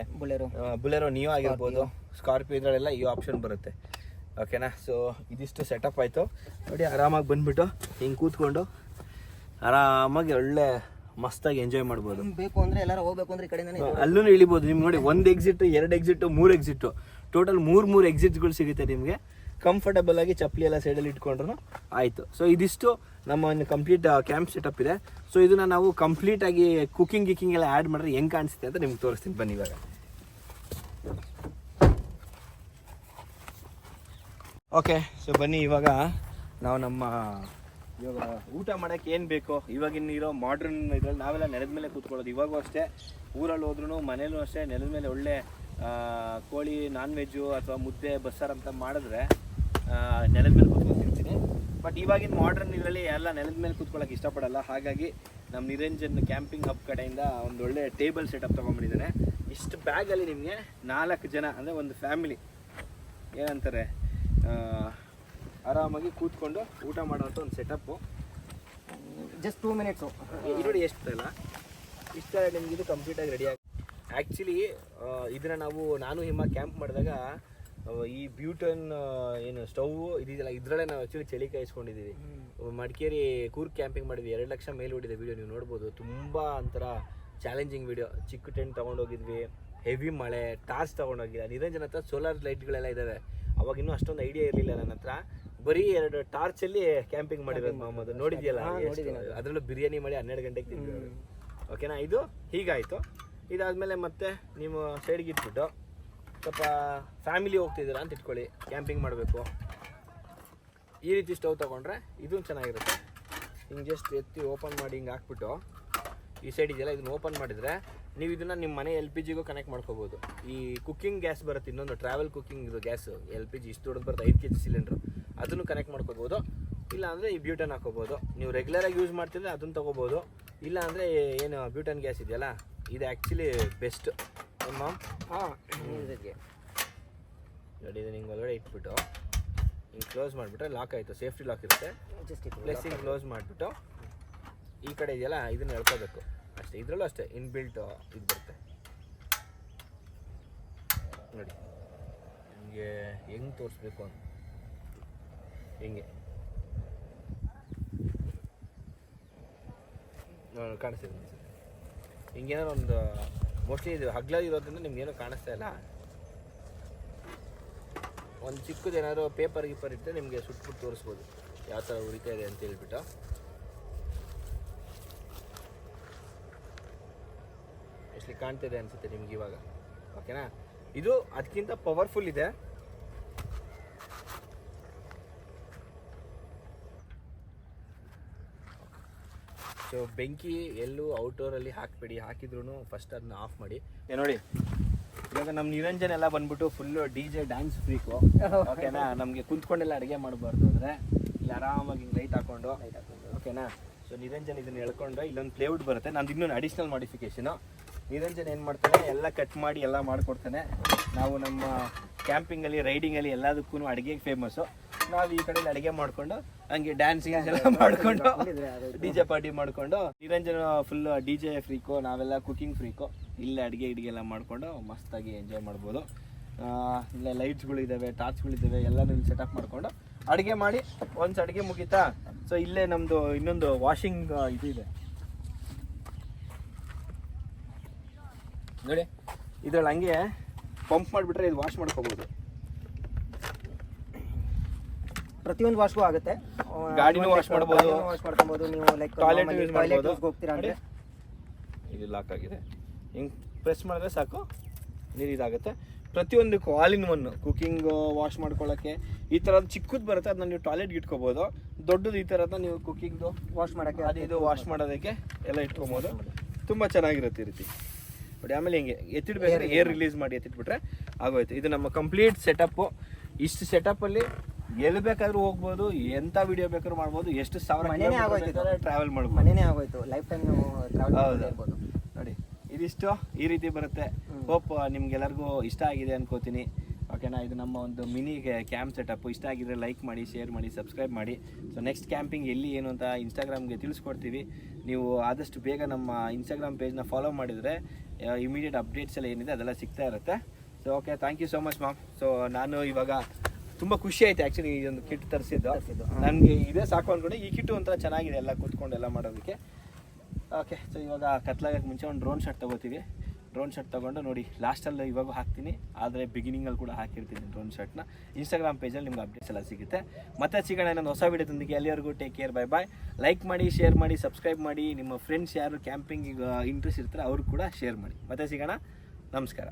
ಬುಲೆರೋ ನಿಯೋ ಆಗಿರ್ಬೋದು, ಸ್ಕಾರ್ಪಿಯೋ ಇದರಲ್ಲೆಲ್ಲ ಈ ಆಪ್ಷನ್ ಬರುತ್ತೆ. ಓಕೆನಾ, ಸೊ ಇದಿಷ್ಟು ಸೆಟಪ್ ಆಯಿತು ನೋಡಿ. ಆರಾಮಾಗಿ ಬಂದುಬಿಟ್ಟು ಹಿಂಗೆ ಕೂತ್ಕೊಂಡು ಆರಾಮಾಗಿ ಒಳ್ಳೆ ಮಸ್ತಾಗಿ ಎಂಜಾಯ್ ಮಾಡ್ಬೋದು. ಬೇಕು ಅಂದರೆ ಎಲ್ಲರೂ ಹೋಗ್ಬೇಕು ಅಂದರೆ ಈ ಕಡೆಯಿಂದನೇ ಅಲ್ಲೂ ಇಳಿಬೋದು. ನಿಮ್ಗೆ ನೋಡಿ 1 ಎಕ್ಸಿಟ್, 2 ಎಕ್ಸಿಟ್, 3 ಎಕ್ಸಿಟ್, ಟೋಟಲ್ 3 ಎಕ್ಸಿಟ್ಗಳು ಸಿಗುತ್ತೆ ನಿಮಗೆ. ಕಂಫರ್ಟಬಲ್ ಆಗಿ ಚಪ್ಪಲಿ ಎಲ್ಲ ಸೈಡಲ್ಲಿ ಇಟ್ಕೊಂಡ್ರು ಆಯಿತು. ಸೊ ಇದಿಷ್ಟು ನಮ್ಮ ಒಂದು ಕಂಪ್ಲೀಟ್ ಕ್ಯಾಂಪ್ ಸೆಟಪ್ ಇದೆ. ಸೊ ಇದನ್ನು ನಾವು ಕಂಪ್ಲೀಟಾಗಿ ಕುಕಿಂಗ್ ಎಲ್ಲ ಆ್ಯಡ್ ಮಾಡಿದ್ರೆ ಹೆಂಗೆ ಕಾಣಿಸುತ್ತೆ ಅಂತ ನಿಮ್ಗೆ ತೋರಿಸ್ತೀನಿ ಬನ್ನಿ ಇವಾಗ. ಓಕೆ, ಸೊ ಬನ್ನಿ ಇವಾಗ ನಾವು ಇವಾಗ ಊಟ ಮಾಡೋಕ್ಕೆ ಏನು ಬೇಕೋ ಇವಾಗಿನ ಇರೋ ಮಾಡ್ರನ್ ಇದರಲ್ಲಿ ನಾವೆಲ್ಲ ನೆಲದ ಮೇಲೆ ಕೂತ್ಕೊಳ್ಳೋದು. ಇವಾಗೂ ಅಷ್ಟೇ, ಊರಲ್ಲಿ ಹೋದ್ರೂ ಮನೇಲೂ ಅಷ್ಟೇ, ನೆಲದ ಮೇಲೆ ಒಳ್ಳೆ ಕೋಳಿ ನಾನ್ ವೆಜ್ಜು ಅಥವಾ ಮುದ್ದೆ ಬಸ್ಸಾರು ಅಂತ ಮಾಡಿದ್ರೆ ನೆಲದ ಮೇಲೆ ಕೂತ್ಕೊಂಡು ತಿಂತೀನಿ. ಬಟ್ ಇವಾಗಿನ ಮಾಡ್ರನ್ ಇದರಲ್ಲಿ ಎಲ್ಲ ನೆಲದ ಮೇಲೆ ಕೂತ್ಕೊಳ್ಳೋಕೆ ಇಷ್ಟಪಡಲ್ಲ. ಹಾಗಾಗಿ ನಮ್ಮ ನಿರಂಜನ್ ಕ್ಯಾಂಪಿಂಗ್ ಹಬ್ ಕಡೆಯಿಂದ ಒಂದು ಒಳ್ಳೆ ಟೇಬಲ್ ಸೆಟಪ್ ತೊಗೊಂಡ್ಬಂದಿದ್ದಾನೆ. ಇಷ್ಟು ಬ್ಯಾಗಲ್ಲಿ ನಿಮಗೆ 4 ಜನ ಅಂದರೆ ಒಂದು ಫ್ಯಾಮಿಲಿ ಏನಂತಾರೆ ಆರಾಮಾಗಿ ಕೂತ್ಕೊಂಡು ಊಟ ಮಾಡೋಂಥ ಒಂದು ಸೆಟಪ್ಪು. ಜಸ್ಟ್ 2 ಮಿನಿಟ್ಸು ನೋಡಿ ಎಷ್ಟಲ್ಲ ಇಷ್ಟ ನಿಮ್ಗೆ ಇದು ಕಂಪ್ಲೀಟಾಗಿ ರೆಡಿ ಆಗಿ. ಆ್ಯಕ್ಚುಲಿ ಇದನ್ನು ನಾನು ಹಿಮ ಕ್ಯಾಂಪ್ ಮಾಡಿದಾಗ ಈ ಬ್ಯೂಟನ್ ಏನು ಸ್ಟವ್ ಇದೆಯಲ್ಲ ಇದರಲ್ಲೇ ನಾವು ಆ್ಯಕ್ಚುಲಿ ಚಳಿ ಕಾಯಿಸ್ಕೊಂಡಿದ್ದೀವಿ. ಮಡಿಕೇರಿ ಕೂರ್ಗ್ ಕ್ಯಾಂಪಿಂಗ್ ಮಾಡಿದ್ವಿ, 2 ಲಕ್ಷ ಮೇಲೆ ಹೊಡಿದೆ ವೀಡಿಯೋ, ನೀವು ನೋಡ್ಬೋದು. ತುಂಬ ಒಂಥರ ಚಾಲೆಂಜಿಂಗ್ ವೀಡಿಯೋ. ಚಿಕ್ಕ ಟೆಂಟ್ ತೊಗೊಂಡೋಗಿದ್ವಿ, ಹೆವಿ ಮಳೆ, ಟಾರ್ಚ್ ತೊಗೊಂಡೋಗಿಲ್ಲ. ನಿರಂಜನ್ ಹತ್ರ ಸೋಲಾರ್ ಲೈಟ್ಗಳೆಲ್ಲ ಇದ್ದಾವೆ. ಅವಾಗ ಇನ್ನೂ ಅಷ್ಟೊಂದು ಐಡಿಯಾ ಇರಲಿಲ್ಲ ನನ್ನ ಹತ್ರ. ಬರೀ 2 ಟಾರ್ಚಲ್ಲಿ ಕ್ಯಾಂಪಿಂಗ್ ಮಾಡಿರೋದು ಮಾಮೂದು, ನೋಡಿದ್ಯಲ್ಲ. ಅದರಲ್ಲೂ ಬಿರಿಯಾನಿ ಮಾಡಿ 12 ಗಂಟೆಗೆ ತಿಂದ್ವಿ. ಓಕೆನಾ, ಇದು ಹೀಗಾಯಿತು. ಇದಾದಮೇಲೆ ಮತ್ತೆ ನೀವು ಸೈಡ್ಗೆ ಇಟ್ಬಿಟ್ಟು ಸ್ವಲ್ಪ ಫ್ಯಾಮಿಲಿ ಹೋಗ್ತಿದ್ದೀರಾ ಅಂತ ಇಟ್ಕೊಳ್ಳಿ, ಕ್ಯಾಂಪಿಂಗ್ ಮಾಡಬೇಕು, ಈ ರೀತಿ ಸ್ಟವ್ ತೊಗೊಂಡ್ರೆ ಇದೂ ಚೆನ್ನಾಗಿರುತ್ತೆ. ಹಿಂಗೆ ಜಸ್ಟ್ ಎತ್ತಿ ಓಪನ್ ಮಾಡಿ ಹಿಂಗೆ ಹಾಕ್ಬಿಟ್ಟು ಈ ಸೈಡ್ ಇದೆಯಲ್ಲ ಇದನ್ನು ಓಪನ್ ಮಾಡಿದರೆ ನೀವು ಇದನ್ನು ನಿಮ್ಮ ಮನೆ LPGಗೂ ಕನೆಕ್ಟ್ ಮಾಡ್ಕೋಬೋದು. ಈ ಕುಕ್ಕಿಂಗ್ ಗ್ಯಾಸ್ ಬರುತ್ತೆ, ಇನ್ನೊಂದು ಟ್ರಾವೆಲ್ ಕುಕ್ಕಿಂಗ್ ಇದು ಗ್ಯಾಸು LPG ಇಷ್ಟು ದೊಡ್ಡದು ಬರುತ್ತೆ, 5 kg ಸಿಲಿಂಡ್ರು, ಅದನ್ನು ಕನೆಕ್ಟ್ ಮಾಡ್ಕೋಬೋದು. ಇಲ್ಲಾಂದರೆ ಈ ಬ್ಯೂಟನ್ ಹಾಕೋಬೋದು. ನೀವು ರೆಗ್ಯುಲರಾಗಿ ಯೂಸ್ ಮಾಡ್ತಿದ್ರೆ ಅದನ್ನು ತೊಗೋಬೋದು. ಇಲ್ಲಾಂದರೆ ಏನು ಬ್ಯೂಟನ್ ಗ್ಯಾಸ್ ಇದೆಯಲ್ಲ ಇದು ಆ್ಯಕ್ಚುಲಿ ಬೆಸ್ಟ್. ನಮ್ಮ ನೋಡಿ ಇದು ಹಿಂಗೆ ಒಳಗಡೆ ಇಟ್ಬಿಟ್ಟು ಹಿಂಗೆ ಕ್ಲೋಸ್ ಮಾಡಿಬಿಟ್ರೆ ಲಾಕ್ ಆಯಿತು, ಸೇಫ್ಟಿ ಲಾಕ್ ಇರುತ್ತೆ. ಪ್ಲಸ್ ಹಿಂಗೆ ಕ್ಲೋಸ್ ಮಾಡಿಬಿಟ್ಟು ಈ ಕಡೆ ಇದೆಯಲ್ಲ ಇದನ್ನು ಎಳ್ಕೋಬೇಕು ಅಷ್ಟೇ. ಇದರಲ್ಲೂ ಅಷ್ಟೇ ಇನ್ಬಿಲ್ಟ್ ಇದು ಬರುತ್ತೆ ನೋಡಿ. ಹಿಂಗೆ ಹೆಂಗೆ ತೋರಿಸ್ಬೇಕು ಅಂತ ಹಿಂಗೆ ಕಾಣಿಸ್ತಿದೆ ಹಿಂಗೇನಾರು ಒಂದು ಮೋಸ್ಟ್ಲಿ ಇದು ಹಗ್ಲಲ್ಲಿ ಇರೋದ್ರಿಂದ ನಿಮ್ಗೇನೋ ಕಾಣಿಸ್ತಾ ಇಲ್ಲ. ಒಂದು ಚಿಕ್ಕದು ಏನಾದ್ರು ಪೇಪರ್ ಗೀಪರ್ ಇಟ್ಟರೆ ನಿಮಗೆ ಸುಟ್ಬಿಟ್ಟು ತೋರಿಸ್ಬೋದು ಯಾವ ಥರ ಉರಿತಾ ಇದೆ ಅಂತ ಹೇಳ್ಬಿಟ್ಟು. ಎಷ್ಟಲಿ ಕಾಣ್ತಿದೆ ಅನಿಸುತ್ತೆ ನಿಮ್ಗೆ ಇವಾಗ. ಓಕೆನಾ, ಇದು ಅದಕ್ಕಿಂತ ಪವರ್ಫುಲ್ ಇದೆ. ಸೊ ಬೆಂಕಿ ಎಲ್ಲೂ ಔಟ್ಡೋರಲ್ಲಿ ಹಾಕ್ಬೇಡಿ, ಹಾಕಿದ್ರು ಫಸ್ಟ್ ಅದನ್ನ ಆಫ್ ಮಾಡಿ. ನೋಡಿ ಇವಾಗ ನಮ್ಮ ನಿರಂಜನ್ ಎಲ್ಲ ಬಂದ್ಬಿಟ್ಟು ಫುಲ್ಲು DJ ಡ್ಯಾನ್ಸ್ ಫ್ರೀಕು. ಓಕೆನಾ, ನಮಗೆ ಕುಂತ್ಕೊಂಡೆಲ್ಲ ಅಡುಗೆ ಮಾಡಬಾರ್ದು ಅಂದರೆ ಇಲ್ಲಿ ಆರಾಮಾಗಿ ಹಿಂಗೆ ಲೈಟ್ ಹಾಕೊಂಡು ಓಕೆನಾ. ಸೊ ನಿರಂಜನ್ ಇದನ್ನ ಹೇಳ್ಕೊಂಡು ಇಲ್ಲೊಂದು ಪ್ಲೇವುಡ್ ಬರುತ್ತೆ, ನಂದು ಇನ್ನೊಂದು ಅಡಿಷ್ನಲ್ ಮಾಡಿಫಿಕೇಶನು. ನಿರಂಜನ್ ಏನು ಮಾಡ್ತಾನೆ, ಎಲ್ಲ ಕಟ್ ಮಾಡಿ ಎಲ್ಲ ಮಾಡಿಕೊಡ್ತಾನೆ. ನಾವು ನಮ್ಮ ಕ್ಯಾಂಪಿಂಗಲ್ಲಿ ರೈಡಿಂಗಲ್ಲಿ ಎಲ್ಲದಕ್ಕೂ ಅಡುಗೆಗೆ ಫೇಮಸ್ಸು. ನಾವು ಈ ಕಡೆಯಲ್ಲಿ ಅಡುಗೆ ಮಾಡಿಕೊಂಡು ಹಂಗೆ ಡ್ಯಾನ್ಸಿಂಗ್ ಎಲ್ಲ ಮಾಡಿಕೊಂಡು DJ ಪಾರ್ಟಿ ಮಾಡಿಕೊಂಡು, ನಿರಂಜನ್ ಫುಲ್ DJ ಫ್ರೀಕು, ನಾವೆಲ್ಲ ಕುಕಿಂಗ್ ಫ್ರೀಕು. ಇಲ್ಲೇ ಅಡುಗೆ ಎಲ್ಲ ಮಾಡಿಕೊಂಡು ಮಸ್ತಾಗಿ ಎಂಜಾಯ್ ಮಾಡ್ಬೋದು. ಇಲ್ಲೇ ಲೈಟ್ಸ್ಗಳಿದ್ದಾವೆ, ಟಾರ್ಚ್ಗಳಿದ್ದಾವೆ, ಎಲ್ಲನೂ ಇಲ್ಲಿ ಸೆಟಪ್ ಮಾಡಿಕೊಂಡು ಅಡುಗೆ ಮಾಡಿ ಒಂದು ಅಡುಗೆ ಮುಗೀತಾ. ಸೊ ಇಲ್ಲೇ ನಮ್ಮದು ಇನ್ನೊಂದು ವಾಷಿಂಗ್ ಇದು ಇದೆ ನೋಡಿ, ಇದ್ರಲ್ಲಿ ಹಂಗೆ ಪಂಪ್ ಮಾಡಿಬಿಟ್ರೆ ಇದು ವಾಶ್ ಮಾಡ್ಕೋಬೋದು. ಪ್ರತಿಯೊಂದು ವಾಶ್ಗೂ ಆಗುತ್ತೆ, ಗಾಡಿನೂ ವಾಶ್ ಮಾಡ್ಬೋದು, ವಾಶ್ ಮಾಡ್ಕೊಬೋದು. ನೀವು ಲೈಕ್ ಟಾಯ್ಲೆಟ್ ಯೂಸ್ ಮಾಡ್ಬೋದು. ಹೋಗ್ತೀರಾ ಅಂದರೆ ಇದು ಲಾಕ್ ಆಗಿದೆ, ಹಿಂಗೆ ಪ್ರೆಸ್ ಮಾಡಿದ್ರೆ ಸಾಕು ನೀರು ಇದಾಗುತ್ತೆ. ಪ್ರತಿಯೊಂದಕ್ಕೂ all in one, cooking wash ಮಾಡ್ಕೊಳ್ಳೋಕ್ಕೆ ಈ ಥರದ್ದು ಚಿಕ್ಕದು ಬರುತ್ತೆ, ಅದನ್ನ ನೀವು ಟಾಯ್ಲೆಟ್ಗೆ ಇಟ್ಕೋಬೋದು. ದೊಡ್ಡದು ಈ ಥರದ್ದು ನೀವು ಕುಕಿಂಗ್ದು ವಾಶ್ ಮಾಡೋಕ್ಕೆ ಅದು ಇದು ವಾಶ್ ಮಾಡೋದಕ್ಕೆ ಎಲ್ಲ ಇಟ್ಕೊಬೋದು. ತುಂಬ ಚೆನ್ನಾಗಿರುತ್ತೆ ಈ ರೀತಿ ನೋಡಿ. ಆಮೇಲೆ ಹಿಂಗೆ ಎತ್ತಿಡ್ಬೇಕಾದ್ರೆ ಏರ್ ರಿಲೀಸ್ ಮಾಡಿ ಎತ್ತಿಟ್ಬಿಟ್ರೆ ಆಗೋಯ್ತು. ಇದು ನಮ್ಮ ಕಂಪ್ಲೀಟ್ ಸೆಟಪ್ಪು. ಇಷ್ಟು ಸೆಟಪ್ಪಲ್ಲಿ ಎಲ್ಲಿ ಬೇಕಾದ್ರೂ ಹೋಗ್ಬೋದು, ಎಂಥ ವಿಡಿಯೋ ಬೇಕಾದ್ರೂ ಮಾಡ್ಬೋದು, ಎಷ್ಟು ಸಾವಿರ ಟ್ರಾವೆಲ್ ಮಾಡ್ಬೋದು, ಮನೇನೇ ಆಗೋಯ್ತು, ಲೈಫ್ ಟೈಮ್ ಟ್ರಾವೆಲ್ ಮಾಡ್ಬೋದು. ನೋಡಿ ಇದಿಷ್ಟು ಈ ರೀತಿ ಬರುತ್ತೆ. ಹೋಪ್ ನಿಮ್ಗೆಲ್ಲರಿಗೂ ಇಷ್ಟ ಆಗಿದೆ ಅನ್ಕೋತೀನಿ. ಓಕೆನಾ, ಇದು ನಮ್ಮ ಒಂದು ಮಿನಿ ಕ್ಯಾಂಪ್ ಸೆಟಪ್ಪು. ಇಷ್ಟ ಆಗಿದ್ರೆ ಲೈಕ್ ಮಾಡಿ, ಶೇರ್ ಮಾಡಿ, ಸಬ್ಸ್ಕ್ರೈಬ್ ಮಾಡಿ. ಸೊ ನೆಕ್ಸ್ಟ್ ಕ್ಯಾಂಪಿಂಗ್ ಎಲ್ಲಿ ಏನು ಅಂತ ಇನ್ಸ್ಟಾಗ್ರಾಮ್ಗೆ ತಿಳಿಸ್ಕೊಡ್ತೀವಿ. ನೀವು ಆದಷ್ಟು ಬೇಗ ನಮ್ಮ ಇನ್ಸ್ಟಾಗ್ರಾಮ್ ಪೇಜ್ನ ಫಾಲೋ ಮಾಡಿದರೆ ಇಮಿಡಿಯೇಟ್ ಅಪ್ಡೇಟ್ಸ್ ಎಲ್ಲ ಏನಿದೆ ಅದೆಲ್ಲ ಸಿಗ್ತಾ ಇರುತ್ತೆ. So okay, thank you so much ma'am. So ನಾನು ಇವಾಗ ತುಂಬ ಖುಷಿ ಆಯ್ತು ಆ್ಯಕ್ಚುಲಿ ಈ ಒಂದು ಕಿಟ್ ತರಿಸಿದ್ದು. ನನಗೆ ಇದೇ ಸಾಕು ಅಂದ್ಕೊಂಡೆ. ಈ ಕಿಟ್ಟು ಒಂಥರ ಚೆನ್ನಾಗಿದೆ ಎಲ್ಲ ಕೂತ್ಕೊಂಡು ಎಲ್ಲ ಮಾಡೋದಕ್ಕೆ. ಓಕೆ, ಸೊ ಇವಾಗ ಕತ್ಲಾಗಕ್ಕೆ ಮುಂಚೆ ಒಂದು ಡ್ರೋನ್ ಶಾಟ್ ತೊಗೋತೀವಿ. ಡ್ರೋನ್ ಶಾಟ್ ತೊಗೊಂಡು ನೋಡಿ, ಲಾಸ್ಟಲ್ಲಿ ಇವಾಗ ಹಾಕ್ತೀನಿ, ಆದರೆ ಬಿಗಿನಿಂಗಲ್ಲಿ ಕೂಡ ಹಾಕಿರ್ತೀನಿ ಡ್ರೋನ್ ಶಾಟ್ನ. ಇನ್ಸ್ಟಾಗ್ರಾಮ್ ಪೇಜಲ್ಲಿ ನಿಮ್ಗೆ ಅಪ್ಡೇಟ್ಸ್ ಎಲ್ಲ ಸಿಗುತ್ತೆ. ಮತ್ತೆ ಸಿಗೋಣ ಇನ್ನೊಂದು ಹೊಸ ವೀಡಿಯೋದೊಂದಿಗೆ. ಅಲ್ಲಿವರೆಗೂ take care, bye bye. Like ಮಾಡಿ, ಶೇರ್ ಮಾಡಿ, ಸಬ್ಸ್ಕ್ರೈಬ್ ಮಾಡಿ. ನಿಮ್ಮ ಫ್ರೆಂಡ್ಸ್ ಯಾರು ಕ್ಯಾಂಪಿಂಗ್ ಇಂಟ್ರೆಸ್ಟ್ ಇರ್ತಾರೆ ಅವ್ರಿಗೆ ಕೂಡ ಶೇರ್ ಮಾಡಿ. ಮತ್ತೆ ಸಿಗೋಣ, ನಮಸ್ಕಾರ.